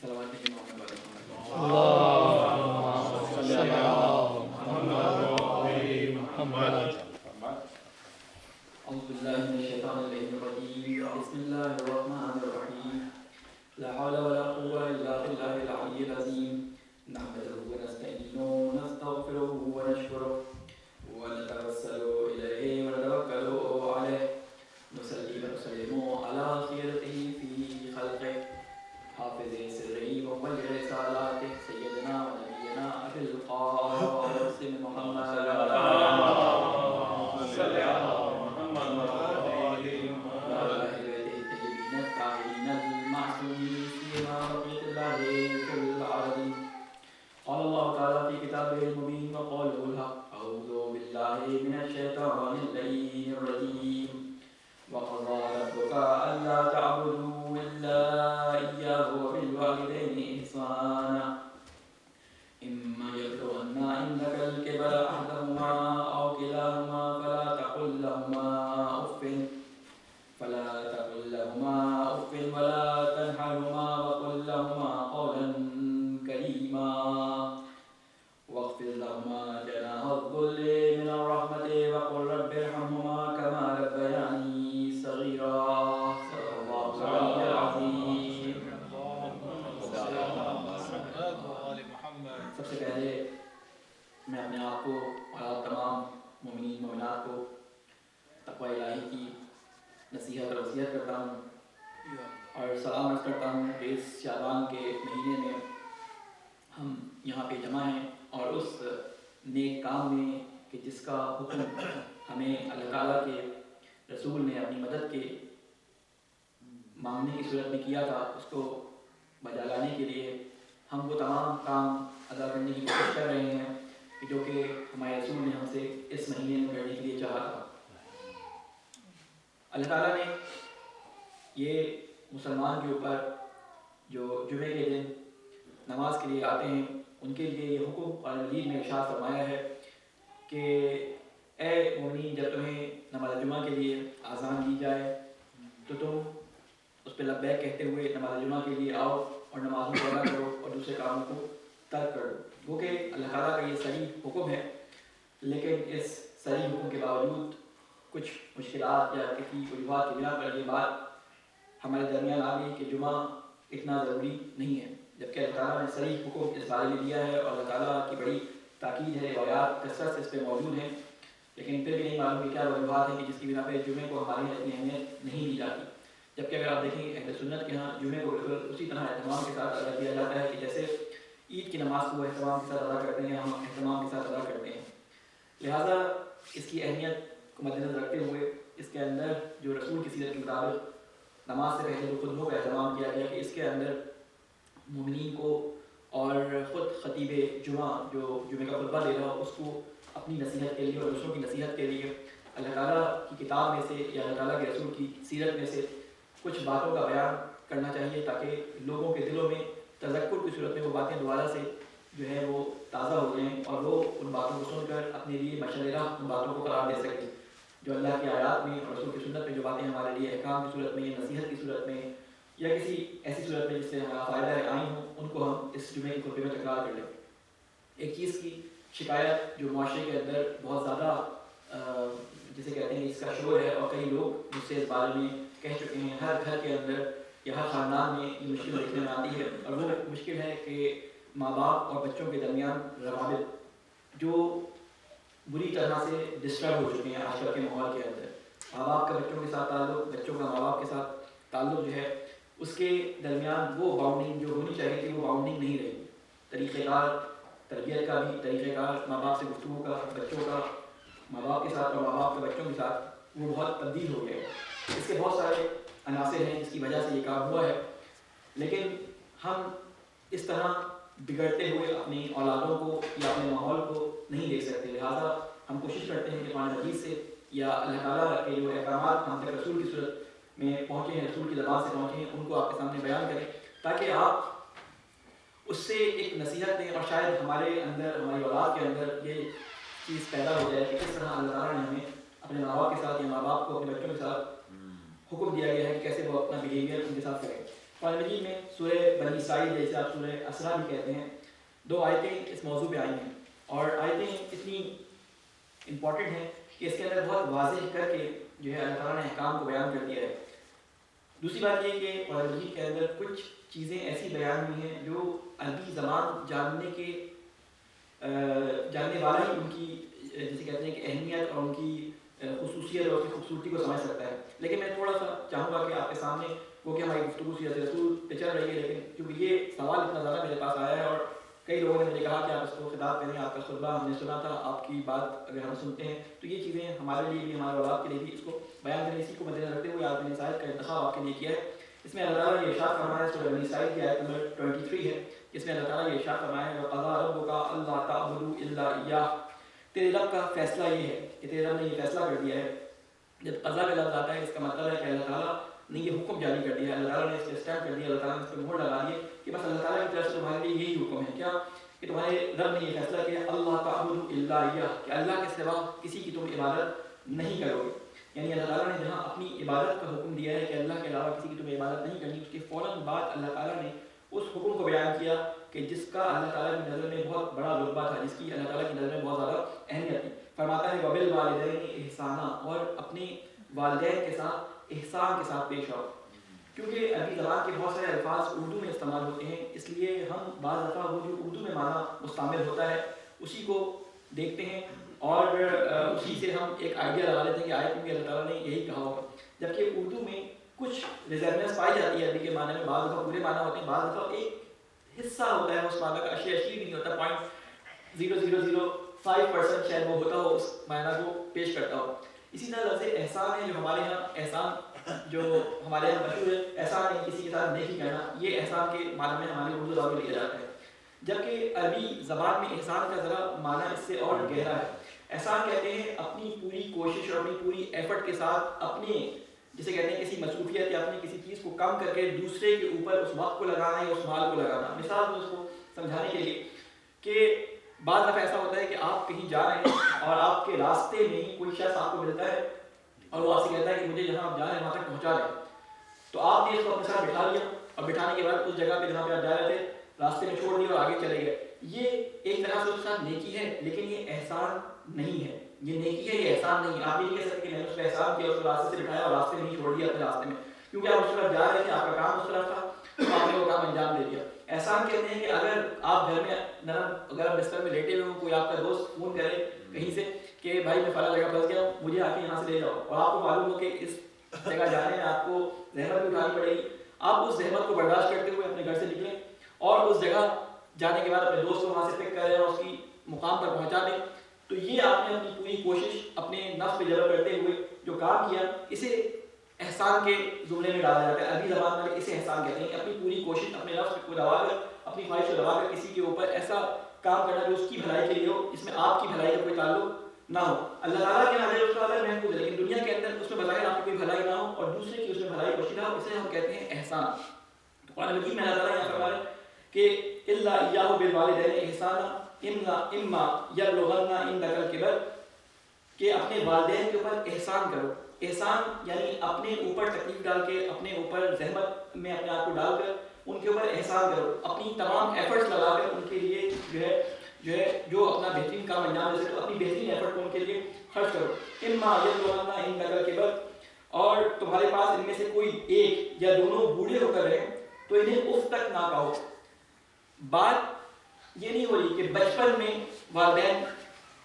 صلوات کے محمد اللهم صل على محمد وآل محمد. أعوذ بالله من الشيطان الرجيم. بسم الله الرحمن الرحيم. لا حول ولا قوة إلا بالله العلي العظيم. نحمده ونستعينه ونستغفره ونشكره ونتوسل إليه ونتوكل عليه. نصلي ونسلم على خيرته في خلقه حافظ سره ومبلغ رسالاته سيدنا ونبينا أبي القاسم محمد صل على محمد وآل محمد. الطاهرين المعصومين فيما بقية الله في العالمين. قال الله تعالى في كتابه المبين وقوله الحق. أعوذ بالله من الشيطان اللعين الرجيم. وقضى ربك ألا تعبدوا إلا إياه وبالوالدين إحسانا. إما يبلغن عندك الكبر أحدهما أو كلاهما فلا تقل لهما أف ولا تنحرهما وقل لهما قولا كريما. واخفض لهما جناح الذل من الرحمة وقل رب ارحمهما كما ربياني صغيرا. صدق الله العلي العظيم. سب سے پہلے میں اپنے آپ کو اور تمام مومنین مومنات کو تقوی الہی کی نصیحت اور وصیت کرتا ہوں اور سلام عرض کرتا ہوں کہ اس شعبان کے مہینے میں ہم یہاں پہ جمع ہیں اور اس نیک کام میں کہ جس کا حکم ہمیں اللہ تعالیٰ کے رسول نے اپنی مدد کے مانگنے کی صورت میں کیا تھا، اس کو بجا لانے کے لیے ہم وہ تمام کام ادا کرنے کی کوشش کر رہے ہیں کہ جو کہ ہمارے رسول نے ہم سے اس مہینے میں کرنے کے لیے چاہا تھا۔ اللہ تعالیٰ نے یہ مسلمان کے اوپر جو جمعے کے دن نماز کے لیے آتے ہیں ان کے لیے یہ حکم قرآن مجید میں ارشاد فرمایا ہے کہ اے مومنین، جب تمہیں نماز جمعہ کے لیے اذان دی جائے تو تم اس پہ لبیک کہتے ہوئے نماز جمعہ کے لیے آؤ اور نمازوں کو ادا کرو اور دوسرے کاموں کو ترک کرو۔ وہ کہ اللہ تعالیٰ کا یہ صریح حکم ہے، لیکن اس صریح حکم کے باوجود کچھ مشکلات یا کسی وجوہات کی بنا پر یہ بات ہمارے درمیان آ گئی کہ جمعہ اتنا ضروری نہیں ہے، جبکہ اللہ تعالیٰ نے صریح حکم اس بارے میں دیا ہے اور اللہ تعالیٰ کی بڑی تاکید ہے، روایات کثرت سے اس پہ موجود ہیں، لیکن پھر بھی نہیں معلوم کہ کیا وجوہات ہیں کہ جس کی بنا پہ جمعے کو ہمارے یہاں اتنی اہمیت نہیں دی جاتی۔ جبکہ اگر آپ دیکھیں اہل سنت کے ہاں جمعے کو بالکل اسی طرح اہتمام کے ساتھ ادا کیا جاتا ہے کہ جیسے عید کی نماز کو اہتمام کے ساتھ ادا کرتے ہیں، ہم اہتمام کے ساتھ ادا کرتے ہیں۔ لہٰذا اس کی اہمیت کو مد نظر رکھتے ہوئے اس کے اندر جو رسول کی سیرت کے مطابق نماز سے پہلے جو خطبوں کا اہتمام کیا گیا کہ اس کے اندر مومنین کو اور خود خطیب جمعہ جو جمعے کا خطبہ دے رہا ہو اس کو اپنی نصیحت کے لیے اور دوسروں کی نصیحت کے لیے اللہ تعالیٰ کی کتاب میں سے یا اللہ تعالیٰ کے رسول کی سیرت میں سے کچھ باتوں کا بیان کرنا چاہیے تاکہ لوگوں کے دلوں میں تذکر کی صورت میں وہ باتیں دوبارہ سے جو ہے وہ تازہ ہو جائیں اور وہ ان باتوں کو سن کر اپنے لیے مشعل راہ ان باتوں کو قرار دے سکیں جو اللہ کی آیات میں اور رسول کی سنت میں جو باتیں ہمارے لیے احکام کی صورت میں، نصیحت کی صورت میں یا کسی ایسی صورت میں جس سے ہمارا فائدہ آئی ہوں ان کو ہم اس جمعے کے خطبے میں تکرار کر لیں۔ ایک چیز کی شکایت جو معاشرے کے اندر بہت زیادہ جسے کہتے ہیں اس کا شور ہے اور کئی لوگ مجھ سے اس بارے میں کہہ چکے ہیں، ہر گھر کے اندر یا ہر خاندان میں یہ مشکل دیکھنے میں آتی ہے اور وہ مشکل ہے کہ ماں باپ اور بچوں کے درمیان روابط جو بری طرح سے ڈسٹرب ہو چکے ہیں آج کل کے ماحول کے اندر۔ ماں باپ کا بچوں کے ساتھ تعلق، بچوں کا ماں باپ کے ساتھ تعلق جو ہے اس کے درمیان وہ باؤنڈنگ جو ہونی چاہیے تھی وہ باؤنڈنگ نہیں رہی۔ طریقہ کار تربیت کا بھی، طریقہ کار ماں باپ سے گفتگو کا، بچوں کا ماں باپ کے ساتھ اور ماں باپ کے بچوں کے ساتھ وہ بہت تبدیل ہو گیا ہے۔ اس کے بہت سارے عناصر ہیں جس کی وجہ سے یہ کام ہوا ہے، لیکن ہم اس طرح بگڑتے ہوئے اپنی اولادوں کو یا اپنے ماحول کو نہیں دیکھ سکتے۔ لہٰذا ہم کوشش کرتے ہیں کہ قرآن مجید سے یا اللہ تعالیٰ کے جو احکامات ہم تک رسول کی صورت میں پہنچے ہیں، رسول کی زبان سے پہنچے ہیں، ان کو آپ کے سامنے بیان کریں تاکہ آپ اس سے ایک نصیحت دیں اور شاید ہمارے اندر، ہماری اولاد کے اندر یہ چیز پیدا ہو جائے کہ کس طرح اللہ تعالیٰ نے ہمیں اپنے ماں باپ کے ساتھ یا ماں باپ کو اپنے بچوں کے ساتھ حکم دیا گیا ہے کہ کیسے وہ اپنا بیہیویئر ان کے ساتھ کریں۔ قرآن مجید میں سورہ بنی اسرائیل جیسے آپ سورہ اسراء بھی کہتے ہیں 2 آیتیں اس موضوع پہ آئی ہیں، اور آیتیں اتنی امپورٹنٹ ہیں کہ اس کے اندر بہت واضح کر کے جو ہے اللہ تعالیٰ نے احکام کو بیان کر دیا ہے۔ دوسری بات یہ کہ قرآن مجید کے اندر کچھ چیزیں ایسی بیان ہوئی ہیں جو عربی زبان جاننے والا ہی ان کی جسے کہتے ہیں کہ اہمیت اور ان کی خصوصیت اور اس کی خوبصورتی کو سمجھ سکتا ہے۔ لیکن میں تھوڑا سا چاہوں گا کہ آپ کے سامنے وہ کہ ہماری گفتگو سیرت رسول پہ چل رہی ہے، لیکن کیونکہ یہ سوال اتنا زیادہ میرے پاس آیا ہے اور کئی لوگوں نے مجھے کہا کہ آپ اس کو خطاب کریں، آپ کا خطبہ ہم نے سنا تھا، آپ کی بات اگر ہم سنتے ہیں تو یہ چیزیں ہمارے لیے بھی، ہمارے اولاد کے لیے بھی اس کو بیان کریں، اسی کو مد نظر رکھتے ہوئے آپ نے آیت کا انتخاب آپ کے لیے کیا ہے۔ اس میں اللہ تعالیٰ نے ارشاد فرمایا ہے، سورہ بنی اسرائیل کی آیت نمبر 23 ہے، اس میں اللہ تعالیٰ نے ارشاد فرمایا ہے وَقَضَىٰ رَبُّكَ أَلَّا تَعْبُدُوا إِلَّا إِيَّاهُ، تیرے رب کا فیصلہ یہ ہے کہ تیرے رب نے یہ فیصلہ کر دیا ہے۔ جب قضا کا لفظ آتا ہے اس کا مطلب ہے کہ اللہ تعالیٰ نے یہ حکم جاری کر دیا ہے، اللہ تعالیٰ نے اس پہ اسٹیمپ کر دیا، اللہ تعالیٰ نے اس پہ مہر لگا دی کہ بس اللہ تعالیٰ کی طرف سے تمہارے لیے یہی حکم ہے، کیا کہ تمہارے رب نے یہ فیصلہ کیا اللہ تعبدوا الا اياه، کہ اللہ کے سوا کسی کی تم عبادت نہیں کرو گے۔ یعنی اللہ تعالیٰ نے جہاں اپنی عبادت کا حکم دیا ہے کہ اللہ کے علاوہ کسی کی تمہیں عبادت نہیں کرنی، اس کے فوراً بعد اللہ تعالیٰ نے اس حکم کو بیان کیا کہ جس کا اللہ تعالیٰ کی نظر میں بہت بڑا رتبہ تھا، جس کی اللہ تعالیٰ کی نظر میں بہت زیادہ اہمیت تھی۔ فرماتا ہے وَبِالْوَالِدَيْنِ إِحْسَانًا، اور اپنے والدین کے ساتھ احسان کے ساتھ پیش آؤ۔ کیونکہ عربی زبان کے بہت سارے الفاظ اردو میں استعمال ہوتے ہیں، اس لیے ہم بعض دفعہ وہ جو اردو میں معنی مستعمل ہوتا ہے اسی کو دیکھتے ہیں اور اسی سے ہم ایک آئیڈیا لگا لیتے ہیں کہ آیت میں اللہ تعالیٰ نے یہی کہا ہوگا، جبکہ اردو میں کچھ ریزرونس پائی جاتی ہے عربی کے معنی میں، بعض دفعہ پورے معنی ہوتے ہیں، بعض دفعہ ایک حصہ ہوتا ہے اس معنی کا، اشی بھی نہیں ہوتا، 0.0005% شاید وہ ہوتا ہو، اس معنی کو پیش کرتا ہو۔ اسی طرح لفظ احسان ہے جو ہمارے یہاں احسان جو ہمارے یہاں مشہور ہے، احسان ہے کسی کے ساتھ نیکی کرنا، یہ احسان کے معنی میں ہمارے اردو زبان میں لیا جاتا ہے، جبکہ عربی زبان میں احسان کا ذرا معنی اس سے اور گہرا ہے۔ احسان کہتے ہیں اپنی پوری کوشش اور اپنی پوری ایفرٹ کے ساتھ اپنے جسے کہتے ہیں کسی مصروفیت یا اپنی کسی چیز کو کم کر کے دوسرے کے اوپر اس وقت کو لگانا یا اس مال کو لگانا۔ مثال میں اس کو سمجھانے کے لیے کہ بعض دفعہ ایسا ہوتا ہے کہ آپ کہیں جا رہے ہیں اور آپ کے راستے میں ہی کوئی شخص آپ کو ملتا ہے اور وہ آپ سے کہتا ہے کہ مجھے جہاں آپ جا رہے ہیں وہاں تک پہنچا دیں، تو آپ نے اس کو اپنے ساتھ بٹھا لیا اور بٹھانے کے بعد اس جگہ پہ جہاں پہ آپ جا رہے تھے راستے میں چھوڑ دیا اور آگے چلے گئے۔ یہ ایک طرح سے اس کے ساتھ نیکی ہے، لیکن یہ احسان نہیں ہے، یہ نیکی ہے، یہ احسان نہیں ہے۔ آپ یہ نہیں کہہ سکتے کہ میں نے اس پہ احسان کیا، اس کو راستے سے بٹھایا اور راستے میں ہی چھوڑ دیا اپنے راستے میں، کیونکہ آپ اس طرف جا رہے تھے، آپ کا کام اس طرف تھا تو آپ نے وہ کام انجام دے دیا۔ احسان کہتے ہیں کہ اگر آپ گھر میں نرم اگر آپ بستر میں لیٹے ہوئے ہوں، کوئی آپ کا دوست فون کرے کہیں سے کہ بھائی میں فلاں جگہ پھنس گیا ہوں، مجھے آ کے یہاں سے لے جاؤ، اور آپ کو معلوم ہو کہ اس جگہ جانے میں آپ کو زحمت بھی اٹھانی پڑے گی، آپ اس زحمت کو برداشت کرتے ہوئے اپنے گھر سے نکلیں اور اس جگہ جانے کے بعد اپنے دوست کو وہاں سے پک کریں اور اس کی مقام پر پہنچا دیں، تو یہ آپ نے اپنی پوری کوشش اپنے نفس پہ جلب کرتے ہوئے جو کام کیا، اسے احسان کے زمرے میں ڈالا جاتا ہے۔ عربی زبان میں اسے احسان کہتے ہیں کہ اپنی پوری کوشش اپنے نفس کو دبا کر، اپنی خواہش کو دبا کر کسی کے اوپر ایسا کام کرنا جو اس کی بھلائی کے لیے ہو، اس میں آپ کی بھلائی کا کوئی تعلق نہ ہو۔ اللہ تعالیٰ کے نظر اس کا الگ محفوظ ہے، لیکن دنیا کے اندر اس میں بظاہر آپ کی کوئی بھلائی نہ ہو اور دوسرے کی اس میں بھلائی پوشیدہ ہو، اسے ہم کہتے ہیں احسان۔ تو قرآن مجید میں اللہ تعالیٰ یہاں فرما رہے ہیں کہ الا ایاہ بالوالدین احسانا اما یبلغن عندک الکبر، کہ اپنے والدین کے اوپر احسان کرو۔ احسان یعنی اپنے اوپر تکلیف ڈال کے، اپنے اوپر زحمت میں اپنے آپ کو ڈال کر ان کے اوپر احسان کرو، اپنی تمام ایفرٹس لگا کر ان کے لیے جو اپنا بہترین کام انجام دے سکے اپنی بہترین ایفرٹ کو ان کے لیے خرچ کرو۔ اما یبلغن عندک الکبر، اور تمہارے پاس ان میں سے کوئی ایک یا دونوں بوڑھے ہو کر رہیں تو انہیں اف تک نہ کہو۔ بات یہ نہیں ہو رہی کہ بچپن میں والدین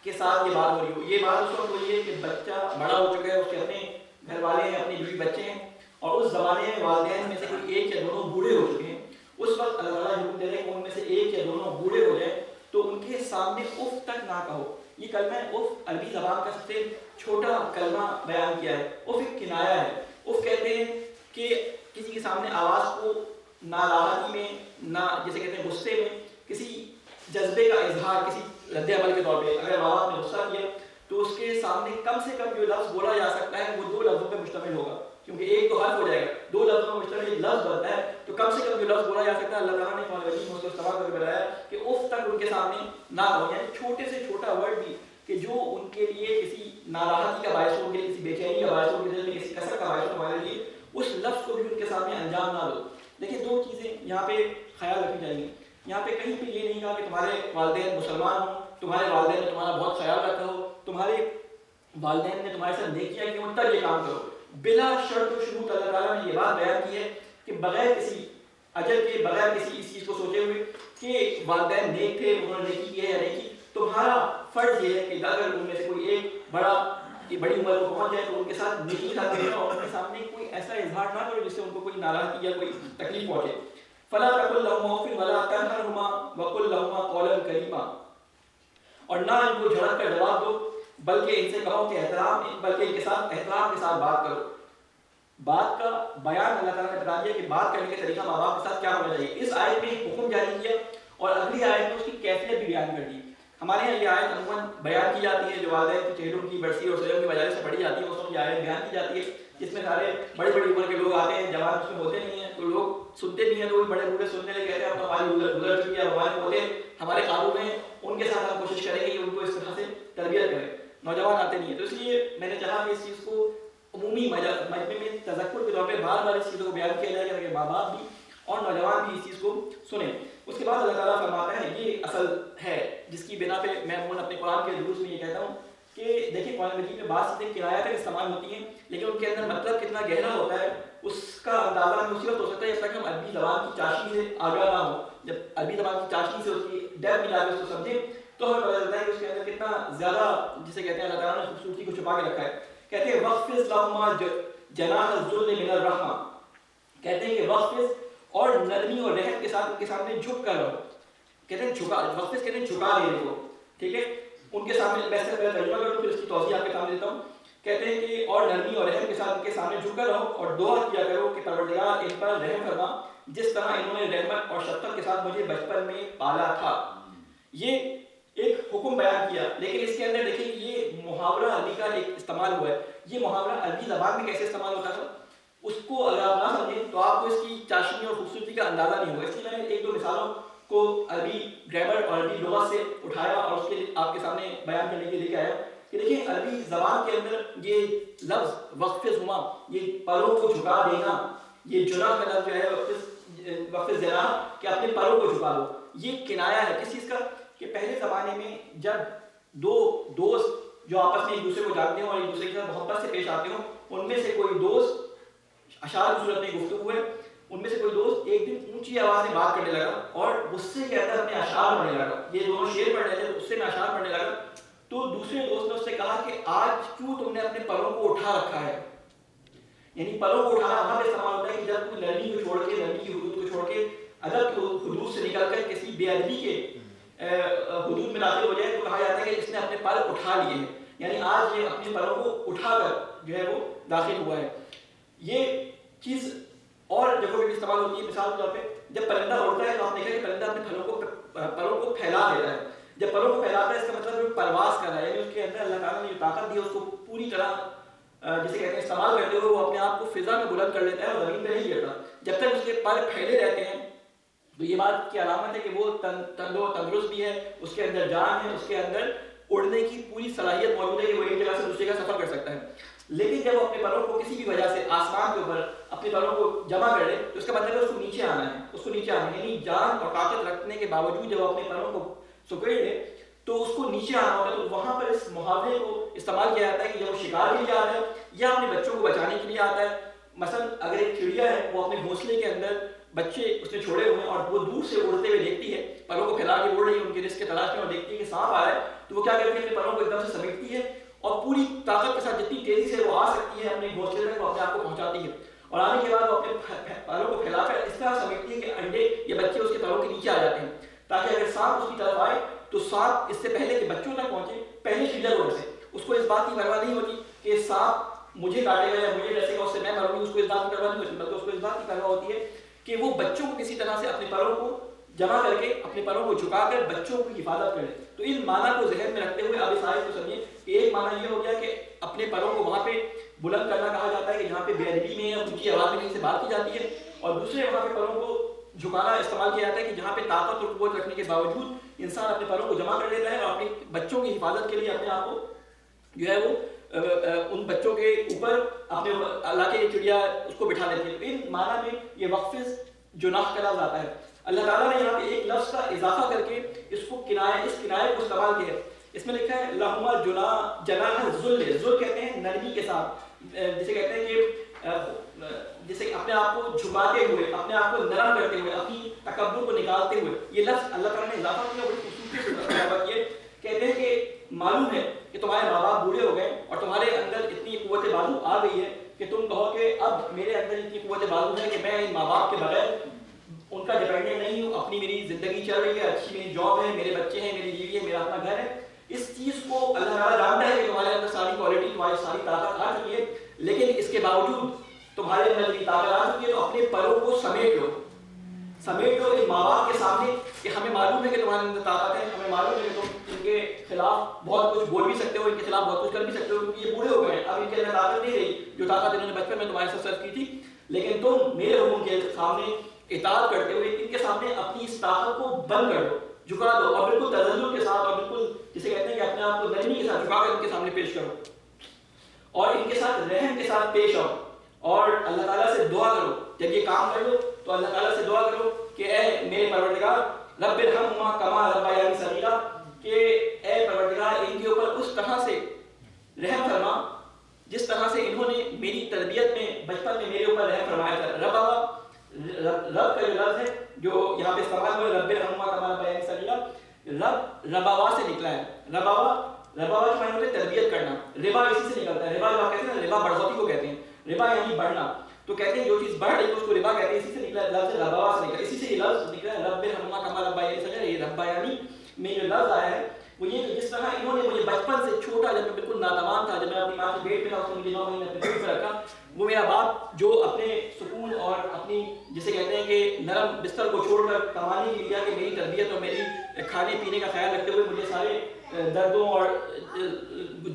کے ساتھ یہ بات ہو رہی ہو، یہ بات اس وقت ہو رہی ہے کہ بچہ بڑا ہو چکا ہے، اس کے اپنے گھر والے ہیں، اپنے بیوی بچے ہیں، اور اس زمانے میں والدین میں سے کوئی ایک یا دونوں بوڑھے ہو چکے ہیں۔ اس وقت اللہ تعالیٰ حکم دے رہے ہیں کہ ان میں سے ایک یا دونوں بوڑھے ہو جائیں تو ان کے سامنے اف تک نہ کہو۔ یہ کلمہ اف عربی زبان کا سب سے چھوٹا کلمہ بیان کیا ہے۔ اف ایک کنایا ہے۔ اف کہتے ہیں کہ کسی کے سامنے آواز کو ناراحتی میں، نہ جیسے کہتے ہیں غصے میں، کسی جذبے کا اظہار، کسی رد عمل کے طور پہ اگر آواز نے غصہ کیا تو اس کے سامنے کم سے کم جو لفظ بولا جا سکتا ہے وہ 2 لفظوں پہ مشتمل ہوگا، کیونکہ ایک تو حرف ہو جائے گا، 2 لفظوں پہ مشتمل ایک لفظ بنتا ہے، تو کم سے کم جو لفظ بولا جا سکتا ہے اللہ تعالیٰ نے قرآن مجید میں اس کو استعمال کر کے بتایا کہ اف تک ان کے سامنے نہ کہو، یعنی چھوٹے سے چھوٹا ورڈ بھی کہ جو ان کے لیے کسی ناراحتی کا باعث ہو، کسی بے چینی کا باعث ہو، کسی کثرت کا باعث ہو، ہمارے لیے اس لفظ کو بھی ان کے سامنے انجام نہ دو۔ دیکھیں دو چیزیں یہاں پہ خیال رکھی جائیں گی. یہاں پہ کہیں پہ یہ نہیں کہا کہ تمہارے والدین مسلمان ہوں, تمہارے والدین نے تمہارا بہت خیال رکھا ہو, تمہارے والدین نے تمہارے ساتھ نیکیاں کی, ان تک یہ کام کرو. بلا شرط و شروط اللہ تعالیٰ نے یہ بات بیان کی ہے کہ بغیر کسی اجر کے, بغیر کسی اس چیز کو سوچے ہوئے کہ والدین نیک تھے, انہوں نے نیکی کی ہے یا نہیں کی, تمہارا فرض یہ ہے کہ اگر ان میں سے کوئی ایک بڑی عمر کو پہنچ جائے تو ان کے ساتھ نیکی کا کرنا اور ان کے سامنے کوئی ایسا اظہار نہ کرو جس سے ان کو کوئی ناراضگی یا کوئی تکلیف پہنچے. فلا تقل لهما اف ولا تنهرهما وقل لهما قولا کریما, اور نہ ان کو جھڑک کر جواب دو بلکہ ان سے کہو کہ بلکہ ان کے ساتھ احترام کے ساتھ بات کرو. بات کا بیان اللہ تعالیٰ نے بتا دیا کہ بات کرنے کا طریقہ ماں باپ کے ساتھ کیا ہونا چاہیے. اس آیت میں حکم جاری کیا اور اگلی آیت میں اس کی کیفیت بھی بیان کر دی. ہمارے یہاں یہ آیت عموماً بیان کی جاتی ہے جو والدین کے چہروں کی برسی اور سیروں کی وجہ سے پڑھی جاتی ہے, اس وقت یہ آیت بیان کی جاتی ہے جس میں سارے بڑی بڑی عمر کے لوگ آتے ہیں, جوان اس میں ہوتے نہیں ہیں, تو لوگ سنتے بھی ہیں, تو بڑے بوڑھے سننے لگے کہتے ہیں اب ہماری گزر چکی ہے, ہمارے پوتے ہمارے قابو میں, ان کے ساتھ ہم کوشش کریں گے کہ ان کو اس طرح سے تربیت کریں. نوجوان آتے نہیں ہیں, تو اس لیے میں نے چاہا کہ اس چیز کو عمومی مجمع میں تذکر کے طور پہ بار بار اس چیزوں کو بیان کیا جائے کہ ماں باپ بھی اور نوجوان بھی اس چیز کو سنیں. اس کے بعد اللہ تعالیٰ فرماتا ہے یہ اصل ہے جس کی بنا پہ میں عموماً اپنے قرآن کے دروس میں یہ کہتا ہوں کہ دیکھیں قرآن مجید میں بعض چیزیں کنایات استعمال ہوتی ہیں لیکن ان کے اندر مطلب کتنا گہرا ہوتا ہے اس کا اندازہ ہمیں اسی وقت ہو سکتا ہے جب تک ہم عربی زبان کی چاشنی سے آگاہ نہ ہوں. جب عربی زبان کی چاشنی سے اس کی ڈیپتھ میں جا کے اس کو سمجھیں تو ہمیں پتہ چلتا ہے کہ اس کے اندر کتنا زیادہ جسے کہتے ہیں اللہ تعالیٰ نے خوبصورتی کو چھپا کے رکھا ہے. کہتے ہیں وقفز لہما جناح الذل من الرحمہ, کہتے ہیں کہ وقفز اور نرمی اور رحمت کے ساتھ ان کے سامنے جھک کر رہو. کہتے ہیں جھکا, وقفز کہتے ہیں جھکا دینے کو, ٹھیک ہے, ان کے سامنے میں سے ترجمہ کروں پھر اس کی توضیح آپ کے سامنے دیتا ہوں. کہتے ہیں کہ اور نرمی اور رحم کے ساتھ ان کے سامنے جھک کر رہو اور دعا کیا کرو کہ پروردگار ان پر رحم فرما جس طرح انہوں نے رحمت اور شفقت کے ساتھ مجھے بچپن میں پالا تھا. یہ ایک حکم بیان کیا, لیکن اس کے اندر دیکھیں یہ محاورہ عربی کا ایک استعمال ہوا ہے. یہ محاورہ عربی زبان میں کیسے استعمال ہوتا تھا اس کو اگر آپ نہ سمجھیں تو آپ کو اس کی چاشنی اور خوبصورتی کا اندازہ نہیں ہوگا. اس لیے میں نے ایک دو مثالوں کو عربی گرامر اور عربی لغت سے اٹھایا اور اس کے آپ کے سامنے بیان کرنے کے لیے آیا کہ دیکھیں عربی زبان کے اندر یہ لفظ وقفز ہما, یہ پروں کو جھکا دینا, یہ جناح کا لفظ جو ہے وقفز جناح کہ اپنے پروں کو جھکا دو, یہ کنایا ہے کس چیز کا کہ پہلے زمانے میں جب دو دوست جو آپس میں ایک دوسرے کو جانتے ہوں اور ایک دوسرے کے ساتھ محبت سے پیش آتے ہوں, ان میں سے کوئی دوست اشعار کی صورت میں گفتگو ہے, ان میں سے کوئی دوست ایک دن اونچی آواز میں بات کرنے لگا اور غصے کے اندر اپنے اشعار پڑھنے لگا. یہ دونوں شعر پڑھ رہے تھے, غصے میں اشعار پڑھنے لگا. تو دوسرے دوست نے اس سے کہا کہ آج کیوں تم نے اپنے پروں کو اٹھا رکھا ہے. یعنی پروں کو اٹھانا وہاں پہ استعمال ہوتا ہے کہ جب کوئی نرمی کو چھوڑ کے, نرمی کی حدود کو چھوڑ کے ادب حدود سے نکل کر کسی بے ادبی کے حدود میں داخل ہو جائے تو کہا جاتا ہے کہ اس نے اپنے پر اٹھا لیے ہیں, یعنی آج یہ اپنے پروں کو اٹھا کر جو ہے وہ داخل ہوا ہے. یہ چیز اور جگہوں پہ بھی استعمال ہوتی ہے. مثال کے طور پہ جب پرندہ اڑتا ہے تو آپ دیکھیں کہ پرندہ اپنے پروں کو پھیلا دیتا ہے. جب پروں کو پھیلاتا ہے اس کا مطلب پرواز کر رہا ہے, یعنی اس کے اندر اللہ تعالیٰ نے جو طاقت دی ہے اس کو پوری طرح جسے کہتے ہیں استعمال کرتے ہوئے وہ اپنے آپ کو فضا میں بلند کر لیتا ہے اور زمین پہ نہیں گرتا. جب تک اس کے پر پھیلے رہتے ہیں تو یہ بات کی علامت ہے کہ وہ تندرست بھی ہے, اس کے اندر جان ہے, اس کے اندر اڑنے کی پوری صلاحیت موجود ہے کہ وہ ایک جگہ سے دوسری جگہ سفر کر سکتا ہے. لیکن جب وہ اپنے پروں کو کسی بھی وجہ سے آسمان کے اوپر اپنے پروں کو جمع کر لے تو اس کا مطلب ہے اس کو نیچے آنا ہے, اس کو نیچے آنا ہے, یعنی جان اور طاقت رکھنے کے باوجود جب وہ اپنے پروں کو سکیڑ لے تو اس کو نیچے آنا ہوتا ہے. تو وہاں پر اس محاورے کو استعمال کیا جاتا ہے کہ جب وہ شکار کے لیے آ رہا ہے یا اپنے بچوں کو بچانے کے لیے آتا ہے. مثلا اگر ایک چڑیا ہے وہ اپنے گھونسلے کے اندر بچے اس نے چھوڑے ہوئے ہیں اور وہ دور سے اڑتے ہوئے دیکھتی ہے, پروں کو پھیلا کے اڑ رہی ہے ان کے رزق کے تلاش میں, اور دیکھتی ہے کہ سانپ آ رہا ہے تو وہ کیا کرتی ہے اپنے پروں کو ایک دم سے سمیٹتی ہے اور پوری طاقت کے ساتھ جتنی تیزی سے وہ آ سکتی ہے اپنے گھونسلے میں وہ اپنے آپ کو پہنچاتی ہے, اور آنے کے بعد وہ اپنے پروں کو پھیلا کر اس طرح سمیٹتی ہے کہ انڈے یا بچے اس کے پروں کے نیچے آ جاتے ہیں تاکہ اگر سانپ اس کی طرف آئے تو سانپ اس سے پہلے کہ بچوں تک پہنچے پہلے چڑیا کو ڈسے. اس کو اس بات کی پرواہ نہیں ہوتی کہ سانپ مجھے کاٹے گا یا مجھے ڈسے گا اس سے میں مروں گی, اس کو اس بات کی پرواہ نہیں ہوتی, بلکہ اس کو اس بات کی پرواہ ہوتی ہے کہ وہ بچوں کو کسی طرح سے اپنے پروں کو جمع کر کے اپنے پروں کو جھکا کر بچوں کی حفاظت کرے. تو ان معنی کو ذہن میں رکھتے ہوئے اب اس آیت کو سمجھیں کہ ایک معنی یہ ہو گیا کہ اپنے پروں کو وہاں پہ بلند کرنا کہا جاتا ہے کہ جہاں پہ بے ادبی میں یا اونچی آواز میں سے بات کی جاتی ہے, اور دوسرے وہاں پہ پروں کو جھکانا استعمال کیا جاتا ہے کہ جہاں پہ طاقت اور قوت رکھنے کے باوجود انسان اپنے پروں کو جمع کر لیتا ہے اور اپنے بچوں کی حفاظت کے لیے اپنے آپ کو جو ہے وہ ان بچوں کے اوپر اپنے اللہ کے چڑیا اس کو بٹھا دیتے ہیں. ان معنی میں یہ وقفز جناح کا لفظ آتا ہے. اللہ تعالیٰ نے یہاں پہ ایک لفظ کا اضافہ کر کے اس کنایہ کو استعمال کیا ہے. اس میں لکھا ہے لہما جناح ذل. ذل کہتے ہیں نرمی کے ساتھ, جسے کہتے ہیں کہ جسے اپنے آپ کو جھکاتے ہوئے, اپنے آپ کو نرم کرتے ہوئے, اپنی تکبر کو نکالتے ہوئے. یہ لفظ اللہ تعالیٰ نے اضافہ کیا, بڑی خوبصورتی سے اضافہ کیا. کہتے ہیں کہ معلوم ہے کہ تمہارے ماں باپ بوڑھے ہو گئے اور تمہارے اندر اتنی قوت بازو آ گئی ہے کہ تم کہو کہ اب میرے اندر اتنی قوت بازو ہے کہ میں ان ماں باپ کے بغیر ان کا ڈپینڈنٹ نہیں ہوں, اپنی میری زندگی چل رہی ہے, اچھی میری جاب ہے, میرے بچے ہیں, میری بیوی ہے, میرا اپنا گھر ہے. اس چیز کو اللہ تعالیٰ جانتا ہے کہ تمہارے اندر ساری کوالٹی, تمہاری ساری طاقت آ چکی ہے, لیکن اس کے باوجود تمہارے اندر یہ طاقت آ چکی ہے تو اپنے پروں کو سمیٹ لو ان ماں باپ کے سامنے کہ ہمیں معلوم ہے کہ تمہارے اندر طاقت ہے, ہمیں معلوم ہے کہ تم ان کے خلاف بہت کچھ بول بھی سکتے ہو, ان کے خلاف بہت کچھ کر بھی سکتے ہو, کیونکہ یہ بوڑھے ہو گئے ہیں, اب ان کے اندر طاقت نہیں رہی جو طاقت انہوں نے بچپن میں تمہارے ساتھ صرف کی تھی. لیکن تم میرے حکم کے سامنے اطاعت کرتے ہوئے ان کے سامنے اپنی اس طاقت کو بند کر دو, جھکا دو, اور بالکل تذلل کے ساتھ اور بالکل جسے کہتے ہیں کہ اپنے آپ کو نرمی کے ساتھ جھکا کر ان کے سامنے پیش کرو اور ان کے ساتھ رحم کے ساتھ پیش آؤ. اور اللہ تعالیٰ سے دعا کرو, جب یہ کام کر لو تو اللہ تعالیٰ سے دعا کرو کہ اے میرے پروردگار رب ارحمہما کما ربیانی صغیرا, کہ اے پروردگار ان کے اوپر اس طرح سے رحم فرما جس طرح سے انہوں نے میری تربیت میں بچپن میں میرے اوپر رحم فرمایا تھا. رب کا جو لفظ ہے جو یہاں پہ استعمال ہوا ہے رب ارحمہما کما ربیانی صغیرا, رباوا سے نکلا ہے. رباوا جو معنی ہوتا ہے تربیت کرنا, ربا اسی سے نکلتا ہے. ربا جو آپ کہتے ہیں نا, ربا بڑھوتی کو کہتے ہیں, ربا یعنی بڑھنا, تو کہتے ہیں جو چیز بڑھ رہی ہے اس کو ربا کہتے ہیں. اسی سے نکلا لفظ رباوا سے نکلا, اسی سے یہ لفظ نکلا ہے رب ارحمہما کما ربیانی صغیرا. یہ ربیانی میں جو لفظ آیا ہے وہ یہ کہ جس طرح انہوں نے مجھے بچپن سے چھوٹا, جب میں بالکل ناتوان تھا, جب میں اپنی ماں کے پیٹ میں تھا, اس نے مجھے 9 مہینے اپنے پیٹ میں رکھا, وہ میرا باپ جو اپنے سکون اور اپنی جسے کہتے ہیں کہ نرم بستر کو چھوڑ کر کمانے کے لیے کہ میری تربیت اور میری کھانے پینے کا خیال رکھتے ہوئے مجھے سارے دردوں اور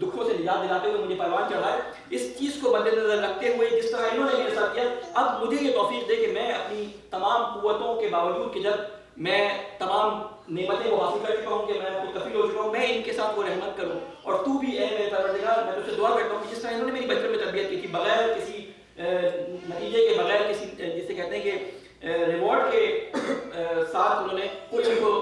دکھوں سے نجات دلاتے ہوئے مجھے پروان چڑھائے, اس چیز کو مد نظر رکھتے ہوئے جس طرح انہوں نے میرے ساتھ کیا, اب مجھے یہ توفیق دے کہ میں اپنی تمام قوتوں کے باوجود کہ جب میں تمام نعمتیں کو حاصل کر چکا ہوں, کہ میں متکفل ہو چکا ہوں, میں ان کے ساتھ وہ رحمت کروں. اور تو بھی اے میرے پروردگار میں تجھ سے دعا کرتا ہوں کہ جس طرح انہوں نے میری بچپن میں تربیت کی تھی بغیر کسی نتیجے کے, بغیر کسی جسے کہتے ہیں کہ ریوارڈ کے ساتھ انہوں نے کوئی ان کو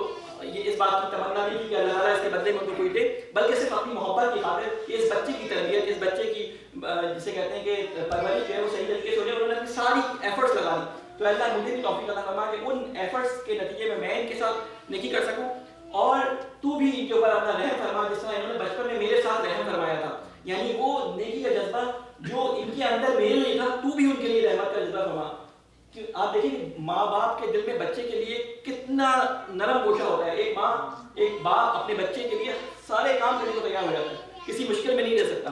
یہ اس بات کی تمنا نہیں کی کہ اللہ تعالیٰ اس کے بدلے میں ان کو کوئی دے, بلکہ صرف اپنی محبت کی خاطر کہ اس بچے کی تربیت, اس بچے کی جسے کہتے ہیں کہ پرورش جو ہے وہ صحیح طریقے سے ہو جائے, انہوں نے اپنی ساری ایفرٹس لگا دی. تو اللہ مجھے بھی توفیق عطا فرما کہ ان ایفرٹس کے نتیجے میں ان کے ساتھ نیکی کر سکوں, اور تو بھی ان کے اوپر اپنا رحم فرما جس طرح انہوں نے بچپن میں میرے ساتھ رحم فرمایا تھا. یعنی وہ نیکی کا جذبہ جو ان کے اندر میرے لیے تھا, تو بھی ان کے لیے رحمت کا جذبہ فرما. آپ دیکھیں کہ ماں باپ کے دل میں بچے کے لیے کتنا نرم گوشہ ہوتا ہے. ایک باپ اپنے بچے کے لیے سارے کام کرنے کو تیار ہو جاتا ہے, کسی مشکل میں نہیں رہ سکتا.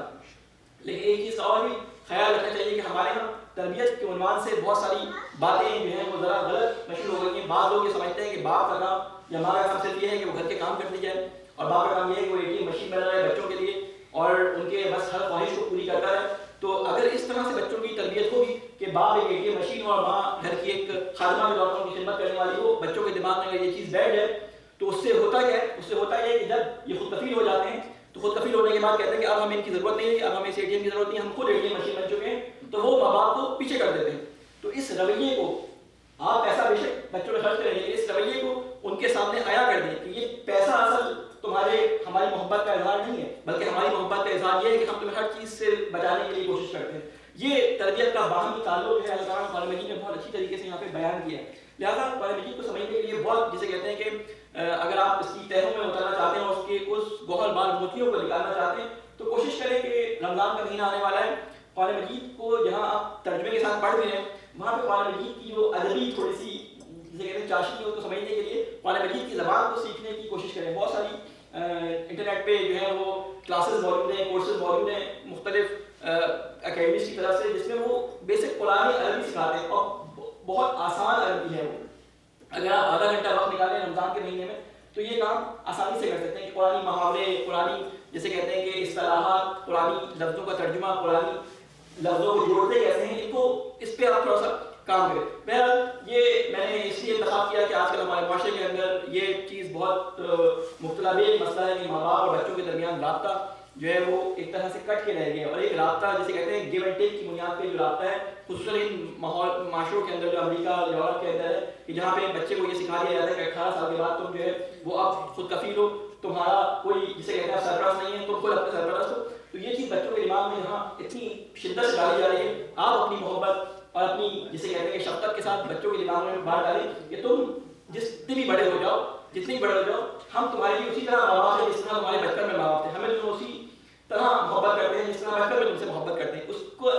لیکن ایک چیز اور بھی خیال رکھنا چاہیے کہ ہمارے یہاں تربیت کے عنوان سے بہت ساری باتیں جو ہیں وہ ذرا غلط مشہور ہو گئی ہیں. بعض لوگ یہ سمجھتے ہیں کہ باپ کا کام یا ماں کا کام صرف یہ ہے کہ وہ گھر کے کام کرتی جائے, اور باپ کا کام یہ ہے کہ وہ ATM مشین بنا رہا ہے بچوں کے لیے اور ان کے بس ہر خواہش کو پوری کرتا ہے. تو اگر اس طرح سے بچوں کی تربیت ہوگی کہ باپ ایک ATM مشین اور ماں گھر کی ایک خادمہ کے طور پر ان کی خدمت کرنے والی ہو, بچوں کے دماغ میں اگر یہ چیز بیٹھ جائے تو اس سے ہوتا کیا ہے, اس سے ہوتا ہے کہ جب یہ خود کفیل ہو جاتے ہیں تو خود کفیل ہونے کے بعد کہتے ہیں کہ اب ہمیں ان کی ضرورت نہیں ہے, اب ہمیں اس ATM کی ضرورت نہیں ہے, ہم خود ATM مشین بن چکے ہیں, تو وہ ماں باپ کو پیچھے کر دیتے ہیں. تو اس رویے کو آپ ایسا بے شک بچوں میں خرچ کریں, لیکن اس رویے کو ان کے سامنے آیا کر دیں کہ یہ پیسہ اصل ہماری محبت کا اظہار نہیں ہے, بلکہ ہماری محبت کا اظہار یہ ہے کہ ہم تمہیں ہر چیز سے بچانے کے لیے کوشش کرتے ہیں. یہ تربیت کا باہمی تعلق ہے. اللہ تعالیٰ قرآن مجید نے بہت اچھی طریقے سے یہاں پہ بیان کیا ہے. لہٰذا قرآن مجید کو سمجھنے کے لیے بہت جسے کہتے ہیں کہ اگر آپ اس کی تہوں میں اترنا چاہتے ہیں اور اس کے اس گوہر بال موتیوں کو نکالنا چاہتے ہیں تو کوشش کریں کہ رمضان کا مہینہ آنے والا ہے, قرآن مجید کو جہاں آپ ترجمے کے ساتھ پڑھ بھی رہے ہیں وہاں پہ قرآن مجید کی جو ادبی تھوڑی سی جسے کہتے ہیں چاشنی ہے اس کو سمجھنے کے لیے قرآن مجید کی زبان کو سیکھنے کی کوشش کریں. بہت ساری انٹرنیٹ پہ جو ہے وہ کلاسز موجود ہیں, کورسز موجود ہیں مختلف اکیڈمیز کی طرف سے, جس میں وہ بیسک قرآن عربی سکھاتے ہیں اور بہت آسان عربی ہے وہ. اگر آپ آدھا گھنٹہ وقت نکالیں رمضان کے مہینے میں تو یہ کام آسانی سے کر سکتے ہیں کہ قرآنی محاورے, قرآنی جیسے کہتے ہیں کہ اصطلاحات, قرآنی لفظوں کا ترجمہ, قرآنی لفظوں کو جوڑتے کیسے ہیں, ان کو اس پہ آپ تھوڑا سا کام کریں. بہرحال یہ میں نے اس لیے انتخاب کیا کہ آج کل ہمارے معاشرے کے اندر یہ چیز بہت مبتلا مسئلہ ہے کہ ماں باپ اور بچوں کے درمیان رابطہ جو ہے وہ ایک طرح سے کٹ کے رہ گئے، اور ایک رابطہ جسے کہتے ہیں گیو اینڈ ٹیک کی بنیاد پہ جو رابطہ ہے، خصوصاً ان معاشروں کے اندر جو امریکہ اور یورپ کے اندر ہے، کہ جہاں پہ بچے کو یہ سکھا دیا جاتا ہے کہ 18 سال کے بعد تم جو ہے وہ اب خود کفیل ہو، تمہارا کوئی جسے کہتے ہیں سرپرست نہیں ہے، تم خود اپنے سرپرست ہو. تو یہ چیز بچوں کے دماغ میں یہاں اتنی شدت سے ڈالی جا رہی ہے. آپ اپنی محبت اور اپنی جسے کہتے ہیں کہ شفقت کے ساتھ بچوں کے دماغ میں بات ڈالیں کہ تم جتنے بھی بڑے ہو جاؤ، جتنے بھی بڑے ہو جاؤ، ہم تمہارے لیے اسی طرح ماں باپ ہیں جس طرح ہمارے بچپن میں ماں باپ تھے، ہمیں تم اسی طرح محبت کرتے ہیں جس طرح بچپن میں تم سے محبت کرتے ہیں. اس کو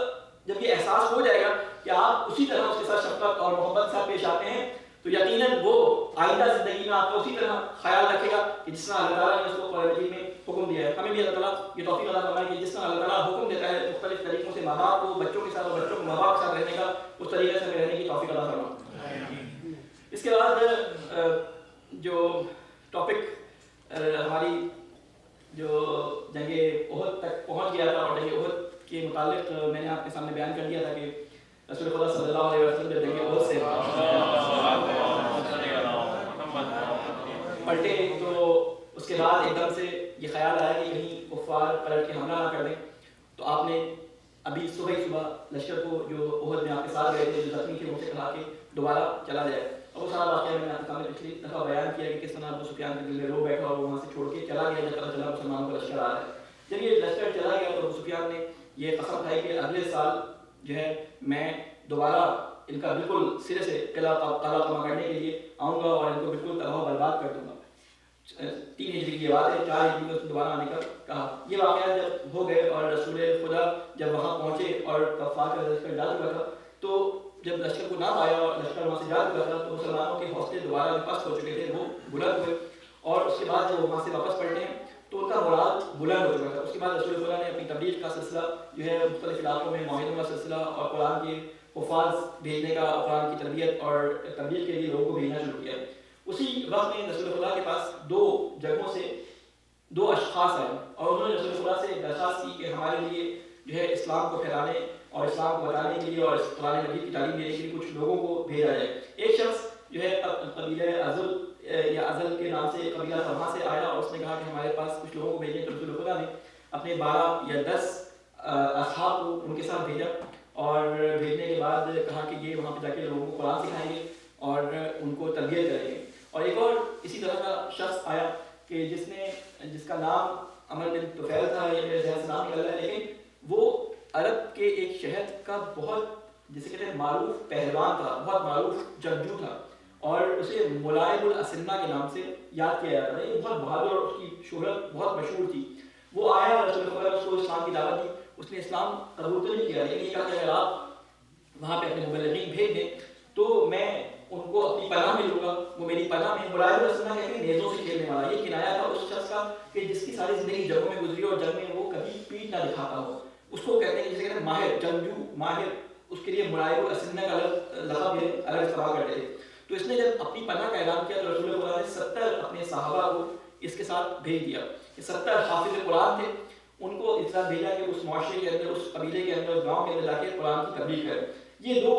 جب یہ احساس ہو جائے گا کہ آپ اسی طرح اس کے ساتھ شفقت اور محبت کے ساتھ پیش آتے ہیں، تو یقیناً وہ آئندہ زندگی میں آپ کا اسی طرح خیال رکھے گا کہ جس طرح اللہ تعالیٰ نے اس کو قرآن مجید میں حکم دیا ہے. ہمیں بھی اللہ تعالیٰ یہ توفیق عطا فرمائے کہ جس طرح اللہ تعالیٰ حکم دیتا ہے مختلف طریقوں سے ماں باپ کو بچوں کے ساتھ اور بچوں کو ماں باپ کے ساتھ رہنے کا، اس طریقے سے ہمیں رہنے کی توفیق عطا فرمائے. اس کے بعد جو ٹاپک ہماری جو جنگ احد تک پہنچ گیا تھا، اور جنگ احد کے متعلق میں نے آپ کے سامنے بیان کر دیا تھا کہ رسول خدا صلی اللہ علیہ وسلم جب جنگ احد سے پلٹے تو اس کے بعد ایک دم سے یہ خیال آیا کہ کہیں کفار پلٹ کے حملہ نہ کر دیں. تو آپ نے ابھی صبح ہی صبح لشکر کو جو احد میں آپ کے ساتھ گئے تھے، جو زخمی تھے، ان سے کہا کہ دوبارہ چلا جائے. اور وہ سارا واقعہ میں نے آپ کے سامنے پچھلی دفعہ بیان کیا کہ کس طرح ابو سفیان کے دل میں رو بیٹھا اور وہاں سے چھوڑ کے چلا گیا جب پتہ چلا مسلمانوں کا لشکر آ رہا ہے. جب یہ لشکر چلا گیا تو ابو سفیان نے یہ قسم کھائی کہ اگلے سال جو ہے میں دوبارہ ان کا بالکل سرے سے قلعہ تباہ کرنے کے لیے آؤں گا اور ان کو بالکل تباہ و برباد کر دوں گا. 3 ہجری کی بات ہے، 4 ہجری میں اس نے دوبارہ آنے کا کہا. یہ واقعہ جب ہو گئے اور رسول خدا جب وہاں پہنچے اور کفار کا لشکر جا چکا تھا، تو جب لشکر کو نہ پایا اور لشکر وہاں سے جا چکا تھا، تو مسلمانوں کے حوصلے دوبارہ پست ہو چکے تھے، وہ بلند ہوئے. اور اس کے بعد جب وہ وہاں سے واپس پلٹے ہیں تو ان کا مراد بلند ہو چکا تھا. اس کے بعد رسول خدا نے اپنی تبلیغ کا سلسلہ جو ہے مختلف علاقوں میں معاہدوں کا سلسلہ اور قرآن کے حفاظ بھیجنے کا، قرآن کی تربیت اور تبلیغ کے لیے لوگوں کو بھیجنا شروع کیا. اسی وقت میں رسول خدا کے پاس 2 جگہوں سے 2 اشخاص آئے اور انہوں نے رسول خدا سے درخواست کی کہ ہمارے لیے جو ہے اسلام کو پھیلانے اور اسلام کو بتانے کے لیے اور قرآن مجید کی تعلیم دینے کے لیے کچھ لوگوں کو بھیجا جائے. ایک شخص جو ہے قبیلہ ازل یا ازل کے نام سے قبیلہ تھا، وہاں سے آیا اور اس نے کہا کہ ہمارے پاس کچھ لوگوں کو بھیجیں. تو رسول خدا نے اپنے 12 یا 10 اصحاب کو ان کے ساتھ بھیجا اور بھیجنے کے بعد کہا کہ یہ وہاں پہ جا کے لوگوں کو قرآن سکھائیں گے اور ان کو تربیت کریں گے. اور ایک اور اسی طرح کا شخص آیا کہ جس کا نام عمر بن طفیل تھا، یا میرے ذہن سے نام نکل رہا ہے، لیکن وہ عرب کے ایک شہر کا بہت جسے کہتے ہیں معروف پہلوان تھا، بہت معروف جنگجو تھا، اور اسے ملائب الاسنہ کے نام سے یاد کیا جاتا ہے. یہ بہت بہادر اور اس کی شہرت بہت مشہور تھی. وہ آیا رسول خدا نے اس کو اسلام کی دعوت دی. اس نے اسلام قبول تو نہیں کیا، لیکن یہ کہا کہ اگر آپ وہاں پہ اپنے مبلغین بھیج دیں تو میں ان کو اپنی پناہ میں لوں گا. وہ میری پناہ میں. ملائب الاسنہ کہتے ہیں نیزوں سے کھیلنے والا. یہ کنایا تھا اس شخص کا کہ جس کی ساری زندگی جنگوں میں گزری اور جنگ میں وہ کبھی پیٹ نہ دکھاتا ہو. اس کو کہتے ہیں جسے کہتے ہیں ماہر جنگجو، ماہر. اس کے لیے ملائب الاسنہ کا لقب ہے، الگ استعمال کرتے تھے. تو اس نے جب اپنی پناہ کا اعلان کیا تو رسول خدا نے 70 اپنے صحابہ کو اس کے ساتھ بھیج دیا. یہ 70 حافظ قرآن تھے. ان کو اس طرح بھیجا کہ اس معاشرے کے اندر، اس قبیلے کے اندر، اس گاؤں کے اندر جا کے قرآن کی تبلیغ کریں. یہ 2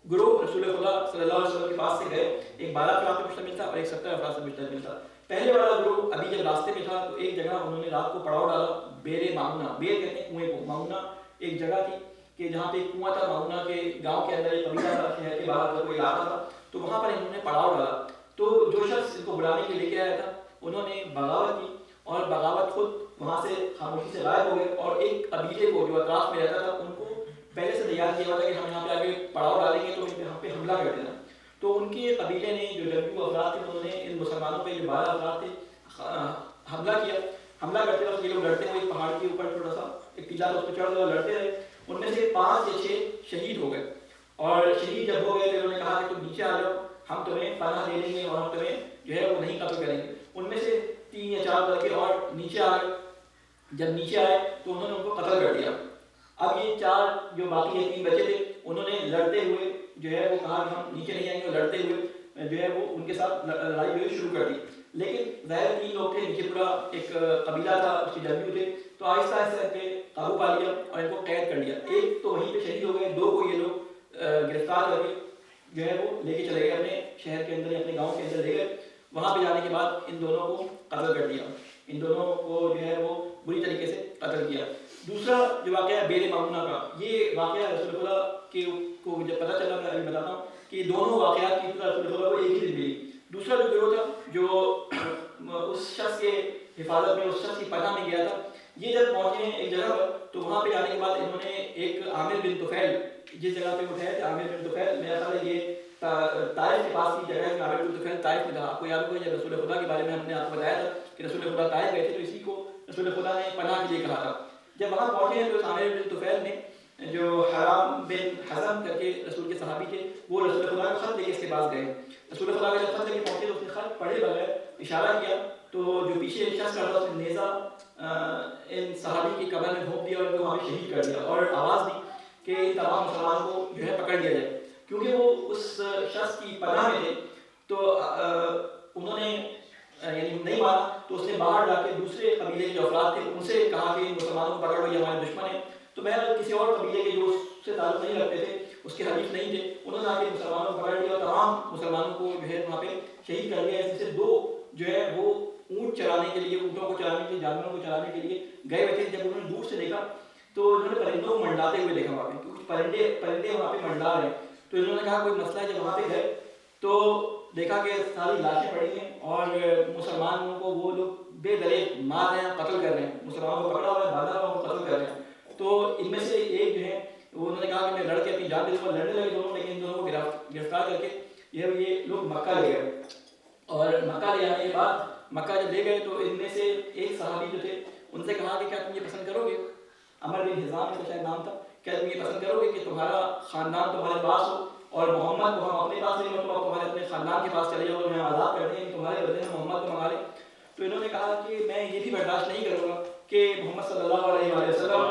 گروہ رسول خدا صلی اللہ علیہ وسلم کے پاس سے گئے. ایک 12 افراد سے مشتمل تھا اور ایک 70 افراد سے مشتمل تھا. پہلے والا گروہ ابھی جب راستے میں تھا تو ایک جگہ انہوں نے رات کو پڑاؤ ڈالا بیر معونہ. بیر کہتے ہیں کنویں کو. معونہ ایک جگہ تھی کہ جہاں پہ ایک کنواں تھا. معونہ کے گاؤں کے اندر ایک قبیلہ تھا، شہر کے باہر کا کوئی علاقہ تھا. تو وہاں پر انہوں نے پڑاؤ ڈالا. تو جو شخص ان کو بلانے کے لے کے آیا تھا انہوں نے بغاوت کی اور بغاوت خود وہاں سے خاموشی سے غائب ہو گئے. اور ایک قبیلے کو جو اطراف میں رہتا تھا ان کو پہلے سے تیار کیا ہوا تھا کہ ہم یہاں پہ آگے پڑاؤ ڈالیں گے تو ہم پہ حملہ کر دینا. تو ان کے قبیلے نے جو جنگجو افراد تھے انہوں نے ان مسلمانوں پہ جو 12 افراد تھے حملہ کیا. حملہ کرتے وقت یہ لوگ لڑتے ہوئے ایک پہاڑ کے اوپر چھوٹا سا ایک ٹیلا تھا، اس پہ چڑھ گئے اور لڑتے رہے. ان میں سے 5 یا 6 شہید ہو گئے. اور شہید جب ہو گئے تو انہوں نے کہا کہ تم نیچے آ جاؤ، ہم تمہیں پناہ دے دیں گے اور ہم تمہیں جو ہے وہ نہیں قتل کریں گے. ان میں سے 3 یا 4 لڑکے اور نیچے آ گئے. جب نیچے آئے تو انہوں نے ان کو قتل کر دیا. اب یہ 4 جو باقی 3 بچے تھے انہوں نے لڑتے ہوئے جو ہے وہ کہا کہ ہم نیچے نہیں آئیں گے. لڑتے ہوئے جو ہے وہ ان کے ساتھ لڑائی جو ہے شروع کر دی. لیکن ظاہر 3 لوگ تھے، نیچے پورا ایک قبیلہ تھا، اس کے جنگجو تھے. تو آہستہ آہستہ ان پہ قابو پا لیا اور ان کو قید کر لیا. ایک تو وہیں پہ شہید ہو گئے، 2 کو یہ لوگ گرفتار کر کے جو ہے وہ لے کے چلے گئے اپنے شہر کے اندر یا اپنے گاؤں کے اندر لے گئے. وہاں پہ جانے کے بعد ان دونوں کو قتل کر دیا. ان دونوں کو جو ہے وہ بری طریقے سے قتل کیا. دوسرا جو واقعہ ہے بیر معونہ کا, یہ واقعہ رسول خدا کو جب پتہ چلا, میں ابھی بتاتا ہوں کہ دونوں واقعات کی رسول خدا کو ایک ہی دن ملی. دوسرا جو گروہ تھا جو اس شخص کے حفاظت میں, اس شخص کی پناہ میں گیا تھا, یہ جب پہنچے ہیں ایک جگہ پر تو وہاں پہ جانے کے بعد انہوں نے ایک عامر بن طفیل, جس جگہ پہ وہ ٹھہرے تھے عامر بن طفیل, میرا خیال ہے یہ طائف کے پاس کی جگہ ہے. عامر بن طفیل طائف میں تھا. آپ کو یاد ہوگا جب رسول خدا کے بارے میں ہم نے آپ کو بتایا تھا کہ رسول خدا طائف گئے تھے تو اسی کو رسول خدا نے پناہ کے لیے کہا تھا. جب وہاں پہنچے ہیں تو عامر بن طفیل نے, جو حرام بن حزم کر کے رسول کے صحابی تھے, وہ رسول خدا کا خط لے کے اس کے پاس گئے. رسول خدا کا جب خط لے کے پہنچے تو اس نے خط پڑھے بغیر اشارہ کیا تو جو پیچھے شخص کر رہا اس نے نیزہ ان صحابی کی قبر میں گھونپ دیا اور ان کو وہاں پہ شہید کر دیا, اور آواز دی کہ ان تمام مسلمانوں کو جو ہے پکڑ لیا جائے. کیونکہ وہ اس شخص کی پناہ میں تھے تو انہوں نے یعنی نہیں مانا, تو اس نے باہر جا کے دوسرے قبیلے کے جو افراد تھے ان سے کہا کہ مسلمانوں کو پکڑو, یہ ہمارے دشمن ہیں. تو میں کسی اور قبیلے کے جو اس سے تعلق نہیں رکھتے تھے, اس کے حریف نہیں تھے, انہوں نے آ کے مسلمانوں کو پکڑ لیا اور تمام مسلمانوں کو جو ہے وہاں پہ شہید کر دیا. اس سے دو جو ہے وہ اونٹ چرانے کے لیے, اونٹوں کو چرانے کے لیے, جانوروں کو چرانے کے لیے گئے ہوئے تھے. جب انہوں نے دور سے دیکھا تو انہوں نے پرندوں کو منڈاتے ہوئے دیکھا وہاں پہ, کیونکہ پرندے وہاں پہ منڈا رہے ہیں. تو انہوں نے کہا کوئی مسئلہ ہے. جب وہاں پہ گئے تو دیکھا کہ ساری لاشیں پڑی ہیں اور مسلمانوں کو وہ لوگ بے دریغ مار رہے ہیں, قتل کر رہے ہیں. مسلمانوں کو پکڑا ہوا ہے, باندھا ہوا, قتل کر رہے ہیں. تو ان میں سے ایک جو ہے وہ انہوں نے کہا کہ میں لڑ کے اپنی جان دے دوں گا. لڑنے لگے دونوں, لیکن ان دونوں کو گرفتار کر کے یہ لوگ مکہ لے گئے. اور مکہ لے آنے کے بعد مکہ جب لے گئے تو ان میں سے ایک صحابی جو تھے ان سے کہا کہ کیا تم یہ پسند کرو گے, عمر بن حزام کا شاید نام تھا, کیا تم یہ پسند کرو گے کہ تمہارا خاندان تمہارے پاس ہو اور محمد کو ہم اپنے پاس لیں, مطلب تمہارے اپنے خاندان کے پاس چلے جاؤ اور ہمیں آزاد کر دیں, تمہارے بدلے میں محمد کو منگا لیں. تو انہوں نے کہا کہ میں یہ بھی برداشت نہیں کروں گا کہ محمد صلی اللہ علیہ وسلم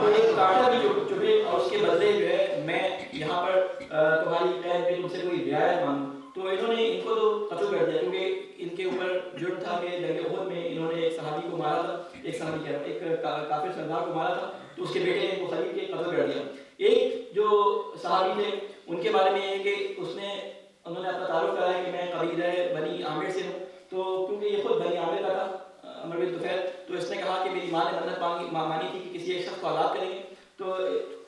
کو ایک کاٹا بھی چبھے اور اس کے بدلے جو ہے میں یہاں پر تمہاری قید پہ تم سے کوئی رعایت مانگوں. تو انہوں نے ان کو تو قتل کر دیا, کیونکہ ان کے اوپر جرم تھا کہ جنگ احد میں انہوں نے ایک صحابی کو مارا تھا, ایک صحابی کیا ایک کافر سردار کو مارا تھا, تو اس کے بیٹے نے ان کو خرید کے قتل کر دیا. ایک جو صحابی تھے ان کے بارے میں یہ کہ انہوں نے اپنا تعارف کرایا کہ میں قبیلہ بنی عامر سے ہوں. تو کیونکہ یہ خود بنی عامر کا تھا عمر بن طفیل, تو اس نے کہا کہ میری ماں نے منت مانی تھی کہ کسی ایک شخص کو آزاد کریں گے. تو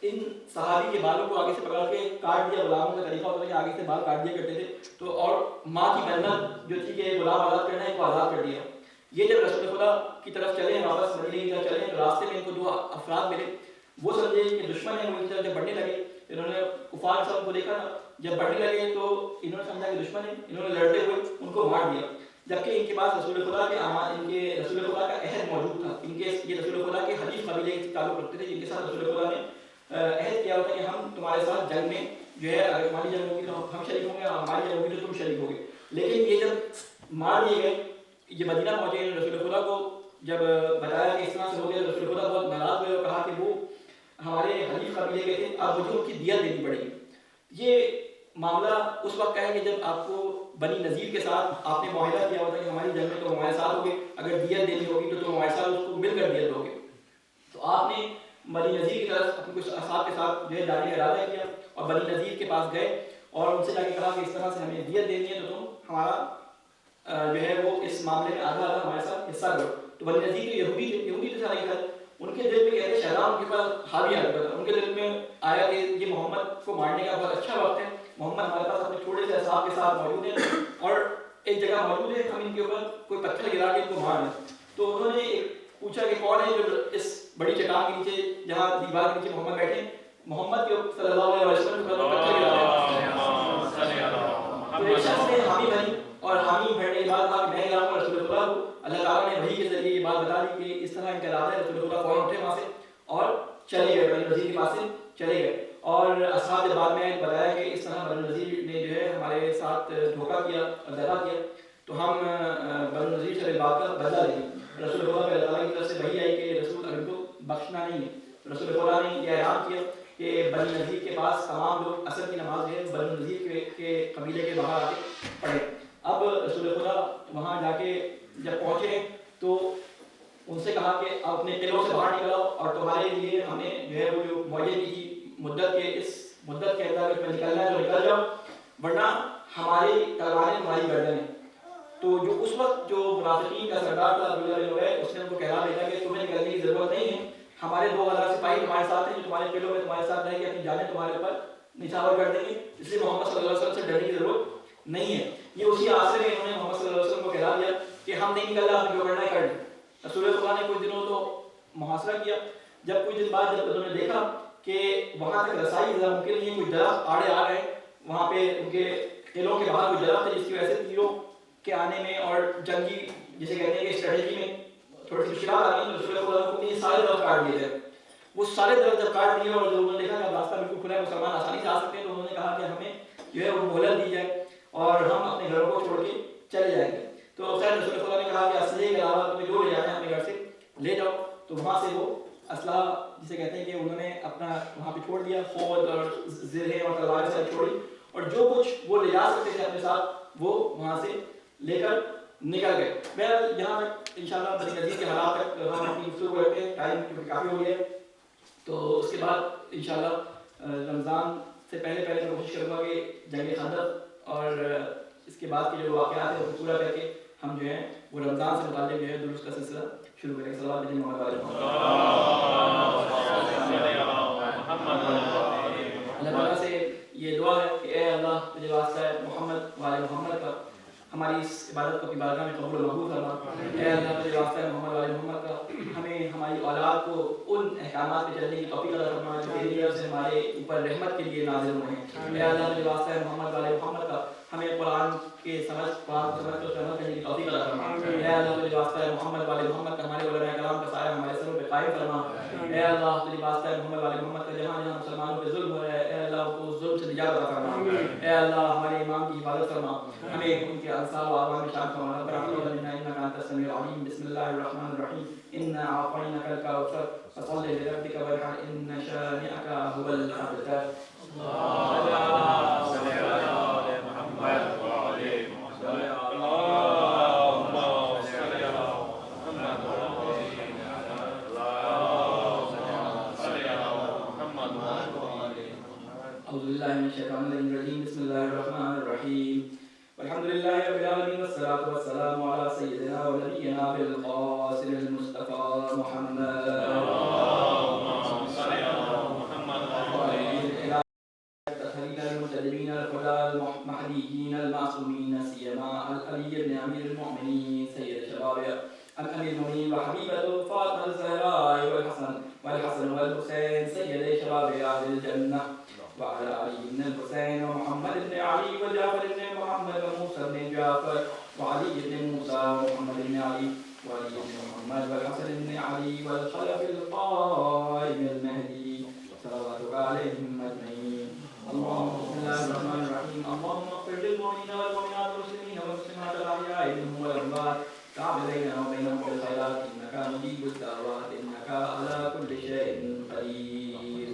ان صحابی کے بالوں کو آگے سے پکڑ کے کاٹ دیا. غلاموں کا طریقہ ہوتا ہے کہ آگے سے بال کاٹ دیا کرتے تھے. تو اور ماں کی منت جو تھی کہ غلام آزاد کرنا ہے, ان کو آزاد کر دیا. یہ جب رسول خدا کی طرف چلے ہیں, واپس مدینے کی طرف چلے ہیں, تو راستے میں ان کو دو افراد ملے. وہ سمجھے کہ دشمن ہیں, وہ ان کی طرف جب بڑھنے لگے, انہوں نے کفار سب کو دیکھا نا, جب بڑھنے لگے تو انہوں نے سمجھا کہ دشمن ہیں, انہوں نے لڑتے ہوئے ان کو مار دیا. جبکہ ان کے پاس رسول خدا کے ان کے رسول خدا کا عہد موجود تھا. ان کے یہ رسول خدا کے حلیف قبیلے سے تعلق رکھتے تھے, جن کے ساتھ رسول خدا نے عہد کیا ہوتا کہ ہم تمہارے ساتھ جنگ میں جو ہے اگر ہماری جنگ ہوگی تو ہم شریک ہوں گے, ہماری جنگ ہوگی تو تم شریک ہوگے. لیکن یہ جب مار دیے گئے, یہ مدینہ پہنچے, رسول خدا کو جب بتایا کہ اس طرح سے ہو گیا, رسول خدا بہت ناراض ہوئے اور کہا کہ وہ ہمارے حلیف قبیلے کے تھے, اب مجھے ان کی دیت دینی پڑے گی. یہ معاملہ اس وقت کا ہے کہ جب آپ کو بنی نذیر کے ساتھ آپ نے معاہدہ کیا ہوتا کہ ہماری جنگ میں تو ہمارے ساتھ ہوگے, اگر دیت دینی ہوگی تو تم ہمارے ساتھ اس کو مل کر دیت دو گے. تو آپ نے بنی نذیر کی طرف اپنے کچھ اصحاب کے ساتھ جو ہے جانے کا ارادہ کیا اور بنی نذیر کے پاس گئے اور ان سے جا کے کہا کہ اس طرح سے ہمیں دیت دینی ہے, تو تم ہمارا جو ہے وہ اس معاملے میں آدھا آدھا ہمارے ساتھ حصہ کرو. تو بنی نذیر کے یہودی تھے سارے گھر, ان کے دل میں کہتے شہزام ان کے پاس حاوی آ گیا تھا. ان کے دل میں آیا کہ یہ محمد کو مارنے کا بہت اچھا وقت ہے, محمد ہمارے پاس اپنے چھوٹے سے اصحاب کے ساتھ موجود ہیں اور ایک جگہ موجود ہے, ہم ان کے اوپر کوئی پتھر گرا کے ان کو مار دیں. تو انہوں نے پوچھا کہ کون ہے جو اس بڑی چٹان کے نیچے, جہاں دیوار کے نیچے محمد بیٹھے, محمد کے صلی اللہ علیہ وسلم پر پتھر گرا رہے ہیں. تو ایک شخص نے حامی بنی اور حامی بھرنے کے بعد کہا کہ میں گراؤں گا رسول خدا کو. اللہ تعالیٰ نے وحی کے ذریعے یہ بات بتا دی کہ اس طرح ان کا ارادہ ہے. رسول خدا فوراً اٹھے وہاں سے اور چلے گئے, بنی نذیر کے پاس سے چلے گئے. اور اصحاب نے بعد میں بتایا کہ اس طرح بنی نذیر نے جو ہے ہمارے ساتھ دھوکہ کیا اور دغا کیا, تو ہم بنی نذیر سے بات کا بدلہ لیں. رسول خدا اللہ تعالیٰ کی طرف سے وحی آئی کہ رسول ان کو بخشنا نہیں ہے. رسول خدا نے یہ اعلان کیا کہ بنی نذیر کے پاس تمام لوگ عصر کی نماز جو ہے بنی نذیر کے قبیلے کے باہر آ کے پڑھیں. اب رسول خدا وہاں جا کے جب پہنچے تو ان سے کہا کہ آپ اپنے قلعوں سے باہر نکل آؤ اور تمہارے لیے ہم نے جو ہے وہ جو معاہدے کی مدت کے اس مدت کے اندر میں نکلنا ہے تو نکل جاؤ, ورنہ ہماری تلواریں تمہاری گردن ہیں. تو جو اس وقت جو منافقین کا سردار تھا عبداللہ بن ابی، اس نے ان کو کہا بھیجا کہ تمہیں نکلنے کی ضرورت نہیں ہے، ہمارے 2000 سپاہی تمہارے ساتھ ہیں جو تمہارے قلعوں میں تمہارے ساتھ رہیں گے، اپنی جانیں تمہارے اوپر نچھاور کر دیں گے، اس لیے محمد صلی اللہ علیہ وسلم سے ڈرنے کی ضرورت نہیں ہے۔ یہ اسی آسرے میں انہوں نے محمد صلی اللہ علیہ وسلم کو کہا دیا کہ ہم نہیں نکل رہا، ہم جو کرنا ہے کر لیں۔ رسول خدا نے کچھ دنوں تو محاصرہ کیا، جب کچھ دن بعد جب انہوں نے دیکھا کہ وہاں تک رسائی ممکن نہیں ہے، کچھ درخت آڑے آ رہے ہیں وہاں پہ، ان کے قلعوں کے باہر کچھ درخت ہے جس کی وجہ سے تیروں کے آنے میں اور جنگی جسے کہتے ہیں کہ اسٹریٹجی میں تھوڑی سی مشکلات آ رہی ہیں، رسول خدا کو اپنی سارے درخت کاٹ دیے تھے۔ وہ سارے درخت جب کاٹ دیے اور جب انہوں نے دیکھا کہ راستہ بالکل کھلا ہے، مسلمان آسانی سے آ سکتے ہیں، تو انہوں نے کہا کہ ہمیں جو ہے وہ مہلت دی جائے اور ہم اپنے گھروں کو چھوڑ کے چلے جائیں گے۔ تو خیر رسول خدا نے کہا کہ اسلحے کے علاوہ تمہیں جو لے جانا ہے اپنے گھر سے لے جاؤ۔ تو وہاں سے وہ اسلحہ جسے کہتے ہیں کہ انہوں نے اپنا وہاں پہ چھوڑ دیا، خود اور زرہیں اور تلواریں سے چھوڑی، اور جو کچھ وہ لے جا سکتے تھے اپنے ساتھ وہ وہاں سے لے کر نکل گئے۔ بہرحال یہاں تک انشاءاللہ بنی نذیر کے حالات تک ہم اپنی گفتگو کو رکھتے ہیں، ٹائم کیونکہ کافی ہو گیا ہے۔ تو اس کے بعد انشاءاللہ رمضان سے پہلے میں کوشش کروں گا کہ جنگ خندق اور اس کے بعد کے جو واقعات ہیں وہ پورا کر کے ہم جو ہے وہ رمضان سے متعلق جو ہے دروس کا سلسلہ شروع کریں گے۔ صلوات بھیجیں محمد علیہ اللہ تعالیٰ سے یہ دعا ہے کہ اے اللہ تجھے واسطہ ہے محمد والے محمد کا ہماری اس عبادت کو اپنی بارگاہ میں قبول و مقبول فرما۔ اے اللہ تجھے واسطہ ہے محمد والے محمد کا ہمیں ہماری اولاد کو ان احکامات پہ چلنے کی توفیق عطا فرما جو تیری طرف سے ہمارے اوپر رحمت کے لیے نازل ہوئے ہیں۔ اے اللہ تجھے واسطہ ہے محمد والے محمد کا ہمیں قرآن کے سمجھ قرآن کو سمجھ کر عمل کرنے کی توفیق عطا فرما۔ اے اللہ تجھے واسطہ ہے محمد والے محمد کا ہمارے علماء کرام کا سایہ ہمارے سروں پہ قائم فرما۔ اے اللہ تجھے واسطہ ہے محمد والے محمد کا جہاں جہاں مسلمانوں پہ ظلم ہو رہا ہے اے اللہ کو ظلم سے نجات عطا فرما۔ اے اللہ ہمارے امام کی حفاظت فرما، ہمیں ان کے انصار و اعوان میں شامل فرما۔ ربنا منا انك انت السميع العليم۔ بسم الله الرحمن الرحيم انا اعطيناك الكوثر فصل لربك وانحر ان شانئك هو الابتر۔ أعوذ بالله من الشيطان الرجيم بسم الله الرحمن الرحيم والحمد لله رب العالمين والصلاة والسلام على سيدنا ونبينا بالقاسم المصطفى محمد اللهم صل على محمد التخليل المنتدبين الهدى المهديين المعصومين سيما العلي بن أمير المؤمنين سيد الشباب الأمير المؤمنين وحبيبة فاطمة الزهراء والحسن والحسين سيد شباب أهل الجنة وعلى علي بن الحسين ومحمد بن علي وجعفر بن محمد وموسى بن جعفر وعلي بن موسى ومحمد بن علي وعلي بن محمد والحسن بن علي والخلف القائم المهدي صلواتك عليهم أجمعين۔ اللهم بسم الله الرحمن الرحيم اللهم اغفر للمؤمنين والمؤمنات والمسلمين والمسلمات الأحياء منهم والأموات كعب بيننا وبينهم بالخيرات إنك مجيب الدعوات إنك على كل شيء قدير۔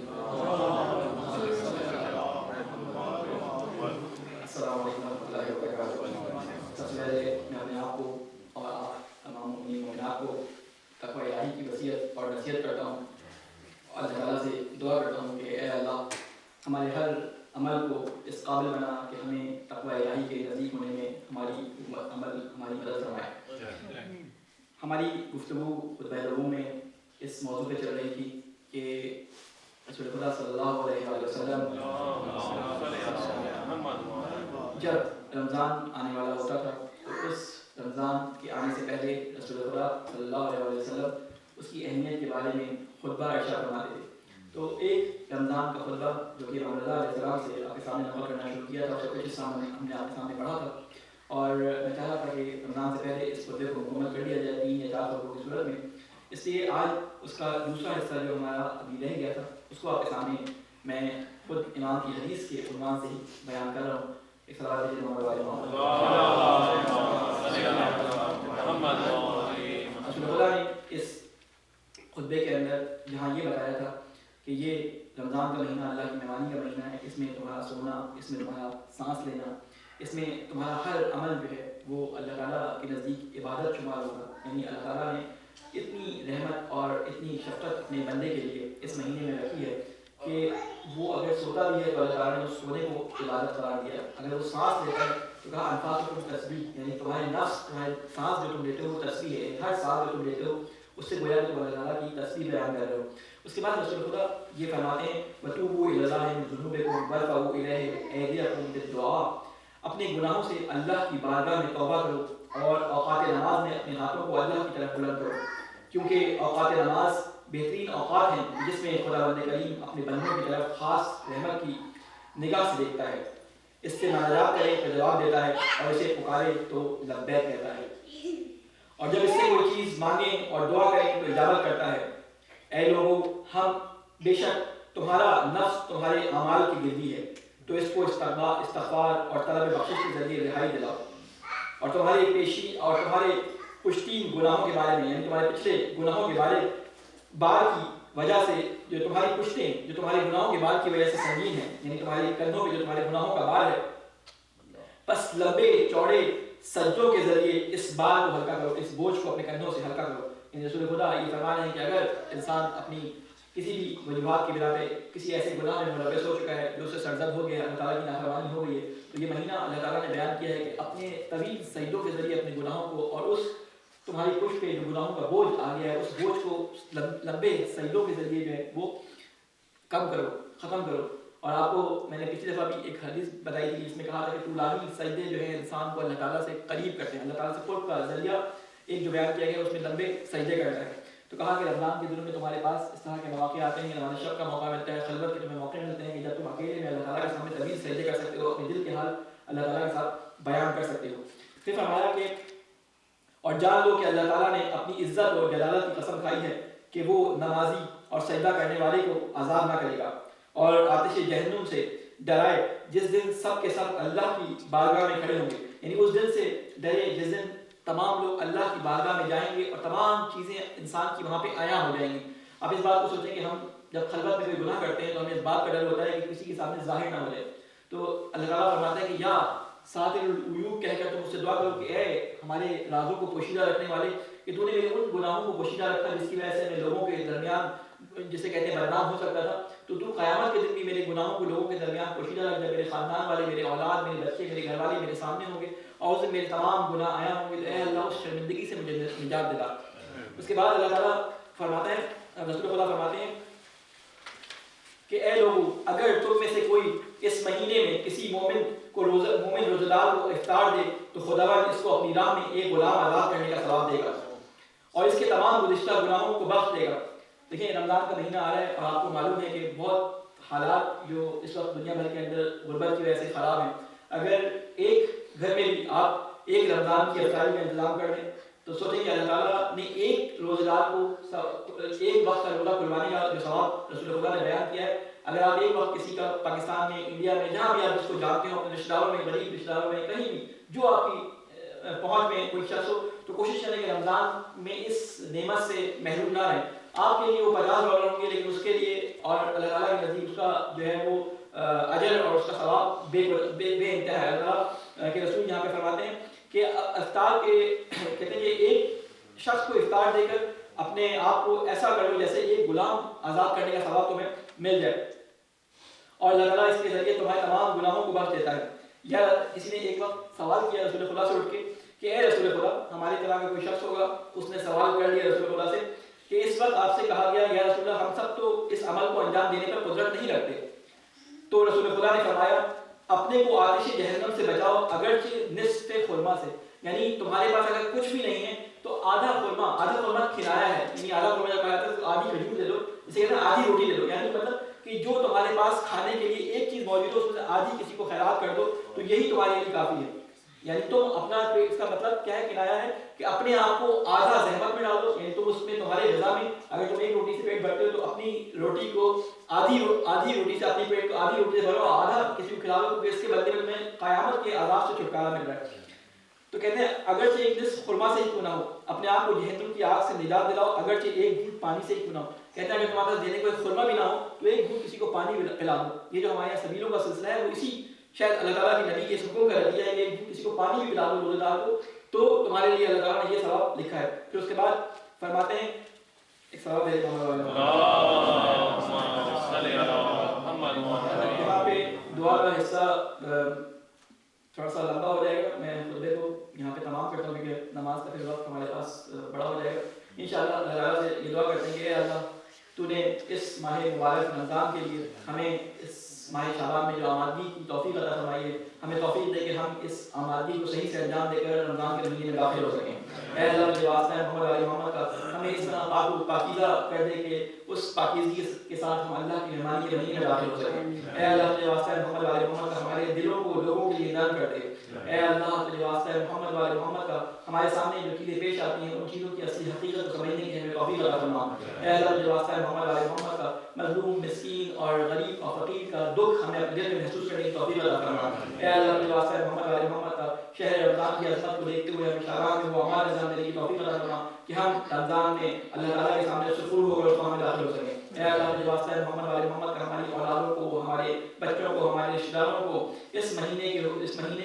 السلام علیکم ورحمۃ اللہ وبرکاتہ۔ سب سے پہلے میں اپنے آپ کو اور آپ تمام مومنات کو تقوی الہی کی وصیت اور نصیحت کرتا ہوں، اللہ تعالیٰ سے دعا کرتا ہوں کہ اے اللہ ہمارے ہر عمل کو اس قابل بنا کہ ہمیں تقوی الہی کے نزدیک ہونے میں ہماری مدد فرمائے۔ ہماری گفتگو خطبہ ربوع میں اس موضوع پہ چل رہی تھی کہ رسول خدا صلی اللہ علیہ وسلم جب رمضان آنے والا ہوتا تھا تو اس رمضان کے آنے سے پہلے رسول خدا صلی اللہ علیہ وسلم اس کی اہمیت کے بارے میں خطبہ ارشاد فرماتے تھے۔ تو ایک رمضان کا خطبہ جو کہ محمد علیہ السلام سے آپ کے سامنے نقل کرنا شروع کیا تھا، اس کا کچھ حصہ ہم نے آپ کے سامنے پڑھا تھا، اور میں چاہا تھا کہ رمضان سے پہلے اس خطبے کو مکمل کر دیا جائے 3 یا 4 خطبوں کی صورت میں۔ اس لیے آج اس کا دوسرا حصہ جو ہمارا ابھی رہ گیا تھا اس کو آپ کے سامنے میں خود امام کی حدیث کے عنوان سے ہی بیان کر رہا ہوں۔ ایک صلوات بھیجیں محمد والے محمد۔ رسول خدا نے اس خطبے کے اندر جہاں یہ بتایا تھا کہ یہ رمضان کا مہینہ اللہ کی مہمانی کا مہینہ ہے، اس میں تمہارا سونا، اس میں تمہارا سانس لینا، اس میں تمہارا ہر عمل جو ہے وہ اللہ تعالیٰ کے نزدیک عبادت شمار ہوگا۔ یعنی اللہ تعالیٰ نے اتنی رحمت اور اتنی شفقت اپنے بندے کے لیے اس مہینے میں رکھی ہے، کہ وہ اگر سوتا بھی ہے تو اللہ تعالیٰ نے اس سونے کو عبادت قرار دیا. اگر وہ سانس لیتا ہے تو کہا انفاسکم تسبیح، یعنی تمہارے نفس، تمہارے سانس جو تم لیتے ہو وہ تسبیح ہے. ہر سانس جو تم لیتے ہو اس سے گویا کہ تم اللہ تعالیٰ کی تسبیح بیان کر رہے ہو. اس کے بعد رسول خدا یہ فرماتے ہیں وَتُوبُوا إِلَى اللَّهِ مِن ذُنُوبِكُمْ وَارْفَعُوا إِلَيْهِ أَيْدِيَكُمْ بِالدُّعَاء. اپنے گناہوں سے اللہ کی بارگاہ میں توبہ کرو اور اوقات نماز میں اپنے ہاتھوں کو اللہ کی طرف بلند کرو، کیونکہ اوقات نماز بہترین اوقات ہیں جس میں خداوند کریم اپنے بندوں کی طرف خاص رحمت کی نگاہ سے دیکھتا ہے. اس سے مناجات کرے تو جواب دیتا ہے اور اسے پکارے تو لبیک کہتا ہے، اور جب اس سے کوئی چیز مانگیں اور دعا کریں تو اجابت کرتا ہے. اے لوگوں، ہم بے شک تمہارا نفس تمہارے اعمال کی گردی ہے، تو اس کو استغفار اور طلب بخشش کے ذریعے رہائی دلاؤ، اور تمہاری پیشی اور تمہارے پشتین گناہوں کے بارے میں، یعنی تمہارے پچھلے گناہوں کے بار کی وجہ سے جو تمہاری پشتیں جو تمہارے گناہوں کے بار کی وجہ سے سنگین ہیں، یعنی تمہارے کندھوں پہ جو تمہارے گناہوں کا بار ہے، بس لمبے چوڑے سجدوں کے ذریعے اس بار کو ہلکا کرو، اس بوجھ کو اپنے کندھوں سے ہلکا کرو. یعنی رسول خدا یہ فرما رہے ہیں کہ اگر انسان اپنی کسی بھی وجوہات کی بنا پہ کسی ایسے گناہ میں ملوث ہو چکا ہے جو اسے سرزد ہو گیا، اللہ تعالیٰ کی نافرمانی ہو گئی ہے، تو یہ مہینہ اللہ تعالیٰ نے بیان کیا ہے کہ اپنے طویل سجدوں کے ذریعے اپنے گناہوں کو اور اس تمہاری پشت پہ جو گناہوں کا بوجھ آ گیا ہے اس بوجھ کو لمبے سجدوں کے ذریعے جو ہے وہ کم کرو، ختم کرو. اور آپ کو میں نے پچھلی دفعہ بھی ایک حدیث بتائی تھی جس میں کہا تھا کہ طولانی سجدے جو ہے انسان کو اللہ تعالیٰ سے قریب کرتے ہیں، اللہ تعالیٰ سے قرب کا ذریعہ ایک جو بیان کیا گیا اس میں لمبے سجدے کرنا ہے. تو کہا کہ رمضان کے دنوں میں تمہارے پاس اس طرح کے مواقع آتے ہیں، نماز شب کا موقع ملتا ہے، خلوت کے تمہیں موقع ملتے ہیں کہ جب تم اکیلے میں اللہ تعالیٰ کے سامنے طویل سجدے کر سکتے ہو، اپنے دل کے حال اللہ تعالیٰ کے ساتھ بیان کر سکتے ہو. پھر فرمایا کہ اور جان لو کہ اللہ تعالیٰ نے اپنی عزت اور جلالت کی قسم کھائی ہے کہ وہ نمازی اور سجدہ کرنے والے کو عذاب نہ کرے گا اور آتش جہنم سے ڈرائے جس دن سب کے سب اللہ کی بارگاہ میں کھڑے ہوں گے. یعنی اس دن سے ڈرے جس دن تمام لوگ اللہ کی بارگاہ میں جائیں گے اور تمام چیزیں انسان کی وہاں پہ عیاں ہو جائیں گی. آپ اس بات کو سوچیں کہ ہم جب خلوت میں کوئی گناہ کرتے ہیں تو ہمیں اس بات کا ڈر ہوتا ہے کہ کسی کے سامنے ظاہر نہ ہو جائے. تو اللہ تعالیٰ فرماتا ہے کہ یا ساتر العیوب کہہ کر تم اس سے دعا کرو کہ اے ہمارے رازوں کو پوشیدہ رکھنے والے، کہ تو نے میرے ان گناہوں کو پوشیدہ رکھا جس کی وجہ سے میں لوگوں کے درمیان جسے کہتے ہیں بدنام ہو سکتا تھا، تو قیامت کے دن بھی میرے گناہوں کو لوگوں کے درمیان پوشیدہ رکھ دے. میرے خاندان والے، میرے اولاد، میرے بچے، میرے گھر والے میرے سامنے ہوں گے اور اس دن میرے تمام گناہ آیا ہوں گے. اے اللہ اس شرمندگی سے مجھے نجات دلا. اس کے بعد اللہ تعالیٰ فرماتا ہے، رسول خدا فرماتے ہیں کہ اے لوگو، اگر تم میں سے کوئی اس مہینے میں کسی مومن روزہ دار کو افطار دے تو خداوند اس کو اپنی راہ میں ایک غلام آزاد کرنے کا ثواب دے گا اور اس کے تمام گزشتہ گناہوں کو بخش دے گا. دیکھیں رمضان کا مہینہ آ رہا ہے اور آپ کو معلوم ہے کہ بہت حالات جو اس وقت دنیا بھر کے اندر غربت کی وجہ سے خراب ہیں. اگر ایک گھر میں بھی آپ ایک رمضان کی افطاری کا انتظام کر دیں تو سوچیں کہ اللہ تعالیٰ نے ایک روزہ دار کو ایک وقت کا روزہ کھلوانے کا جو ثواب رسول خدا نے بیان کیا ہے. اگر آپ ایک وقت کسی کا پاکستان میں، انڈیا میں، جہاں بھی آپ اس کو جانتے ہو، اپنے رشتہ داروں میں، غریب رشتہ داروں میں، کہیں بھی جو آپ کی پہنچ میں کوئی شخص ہو، تو کوشش کریں کہ رمضان میں اس نعمت سے محروم نہ رہیں. آپ کے لیے وہ $50 ہوں گے لیکن اس کے لیے اور اللہ تعالیٰ کے نزدیک اس کا جو ہے وہ اجر اور اس کا ثواب بے انتہا ہے. اللہ تعالیٰ کے رسول یہاں پہ فرماتے ہیں کہ افطار کے کہتے ہیں کہ ایک شخص کو افطار دے کر اپنے آپ کو ایسا کرو جیسے ایک غلام آزاد کرنے کا ثواب تمہیں مل جائے اور اللہ تعالیٰ اس کے ذریعے تمہارے تمام گناہوں کو بخش دیتا ہے. یا کسی نے ایک وقت سوال کیا رسول خدا سے اٹھ کے کہ اے رسول خدا، ہماری طرح کا کوئی شخص ہوگا، اس نے سوال کر لیا رسول خدا سے کہ اس وقت آپ سے کہا گیا یا رسول اللہ ہم سب تو اس عمل کو انجام دینے پر قدرت نہیں رکھتے. تو رسول خدا نے فرمایا اپنے کو آتش جہنم سے بچاؤ اگرچہ نصف خرما سے. یعنی تمہارے پاس اگر کچھ بھی نہیں ہے تو آدھا خرما کھلایا ہے، یعنی آدھا خرما جب کہا جاتا ہے تو آدھی کھجور لے لو، اسے کہتے ہیں آدھی روٹی لے لو. یعنی مطلب کہ جو تمہارے پاس کھانے کے لیے ایک چیز موجود ہے اس میں سے آدھی کسی کو خیرات کر دو تو یہی تمہارے لیے کافی ہے. یعنی تم اپنا، اس کا مطلب کیا ہے، کنایا ہے کہ اپنے آپ کو آدھا زحمت میں ڈال دو. یعنی تم اس میں تمہارے غذا میں اگر تم ایک روٹی سے پیٹ بھرتے ہو تو اپنی روٹی کو آدھی روٹی سے اپنی پیٹ کو آدھی روٹی سے بھرو، آدھا کسی کو کھلاؤ، کیونکہ اس کے بدلے میں تمہیں قیامت کے عذاب سے چھٹکارا مل رہا ہے. تو کہتے ہیں اگرچہ ایک نصف خرما سے ہی کیوں نہ ہو، اپنے آپ کو جہنم کی آگ سے نجات دلاؤ اگرچہ ایک گھونٹ پانی سے ہی کیوں نہ ہو. کہتے ہیں اگر تمہارے پاس دینے کو ایک خرما بھی نہ ہو تو ایک گھونٹ کسی کو پانی پلا دو. یہ جو ہمارے یہاں سبیلوں کا سلسلہ ہے وہ اسی شاید اللہ تعالیٰ کی نبی کے حکم کا نتیجہ ہے کہ ایک گھونٹ کسی کو پانی بھی پلا دو روزہ دار کو تو تمہارے لیے اللہ تعالیٰ نے یہ ثواب لکھا ہے. پھر اس کے بعد فرماتے ہیں ایک ثواب ہے دعا کا حصہ تھوڑا سا لمبا ہو جائے گا، میں خطبے کو یہاں پہ تمام کرتا ہوں کیونکہ نماز کا پھر وقت ہمارے پاس بڑا ہو جائے گا. انشاءاللہ اللہ تعالیٰ سے یہ دعا کرتے ہیں کہ اے اللہ تو نے اس ماہ مبارک رمضان کے لیے ہمیں اس ماہ شعبان میں جو آمادگی کی توفیق عطا فرمائی ہے، ہمیں توفیق دے کہ ہم اس آمادگی کو صحیح سے انجام دے کر رمضان کے مہینے میں داخل ہو سکیں. اے اللہ مجھے واسطہ ہے محمد علی محمد کا، ہمیں اس طرح پاک و پاکیزہ کر دے کہ اس پاکیزگی کے ساتھ ہم اللہ کی مہمانی کے مہینے میں داخل ہو سکیں. اے اللہ مجھے واسطہ ہے محمد علی محمد کا، ہمارے دلوں کو لوگوں کے لیے نرم کر دے. اے اللہ مجھے واسطہ ہے محمد علی محمد کا، ہمارے سامنے جو چیزیں پیش آتی ہیں ان چیزوں کی اصلی حقیقت کو سمجھنے کی ہمیں توفیق عطا فرما. اے اللہ مجھے واسطہ ہے محمد علی محمد کا، مظلوم مسکین اور غریب اور فقیر کا دکھ ہمیں اپنے دل میں محسوس کرنے کی توفیق عطا فرما. اے اللہ مجھے واسطہ ہے محمد علی محمد کا، شہر رمضان کی عظمت کو دیکھتے ہوئے ہمیں شعبان میں وہ اعمال انجام دینے کی توفیق عطا فرما کہ ہم رمضان میں اللہ تعالیٰ کے سامنے سفور ہو کر اس میں داخل ہو سکیں. اے اللہ مجھے واسطہ ہے محمد علی محمد کا، ہماری اولادوں کو، ہمارے بچوں کو، ہمارے رشتہ داروں کو اس مہینے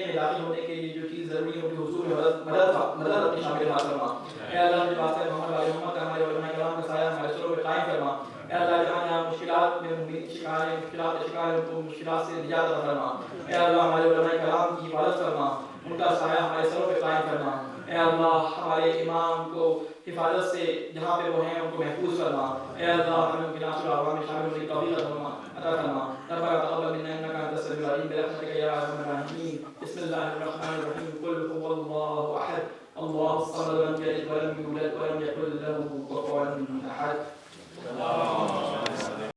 میں داخل ہونے کے لیے جو چیز ضروری ہے ان کے حصول میں مدد اپنی شامل فرما. اے اللہ مجھے واسطہ ہے محمد علی محمد کا، ہمارے علماء کرام کا سایہ ہمارے سروں پہ قائم فرما. اے اللہ جہاں جہاں مشکلات میں شکار ان کو مشکلات سے نجات عطا فرما. اے اللہ ہمارے علماء کرام کی حفاظت فرما، ان کا سایہ ہمارے سروں پہ قائم فرما. اے اللہ ہمارے امام کو حفاظت سے جہاں پہ وہ ہیں ان کو محفوظ فرما. اے اللہ ہمیں ان کے ناصر اعوام میں شامل ہونے کی توفیق عطا فرما. ربنا تقبل منا انك انت السميع العليم برحمتك يا ارحم الراحمين. بسم الله الرحمن الرحيم. قل هو الله احد الله الصمد لم يلد ولم يولد ولم يكن له كفوا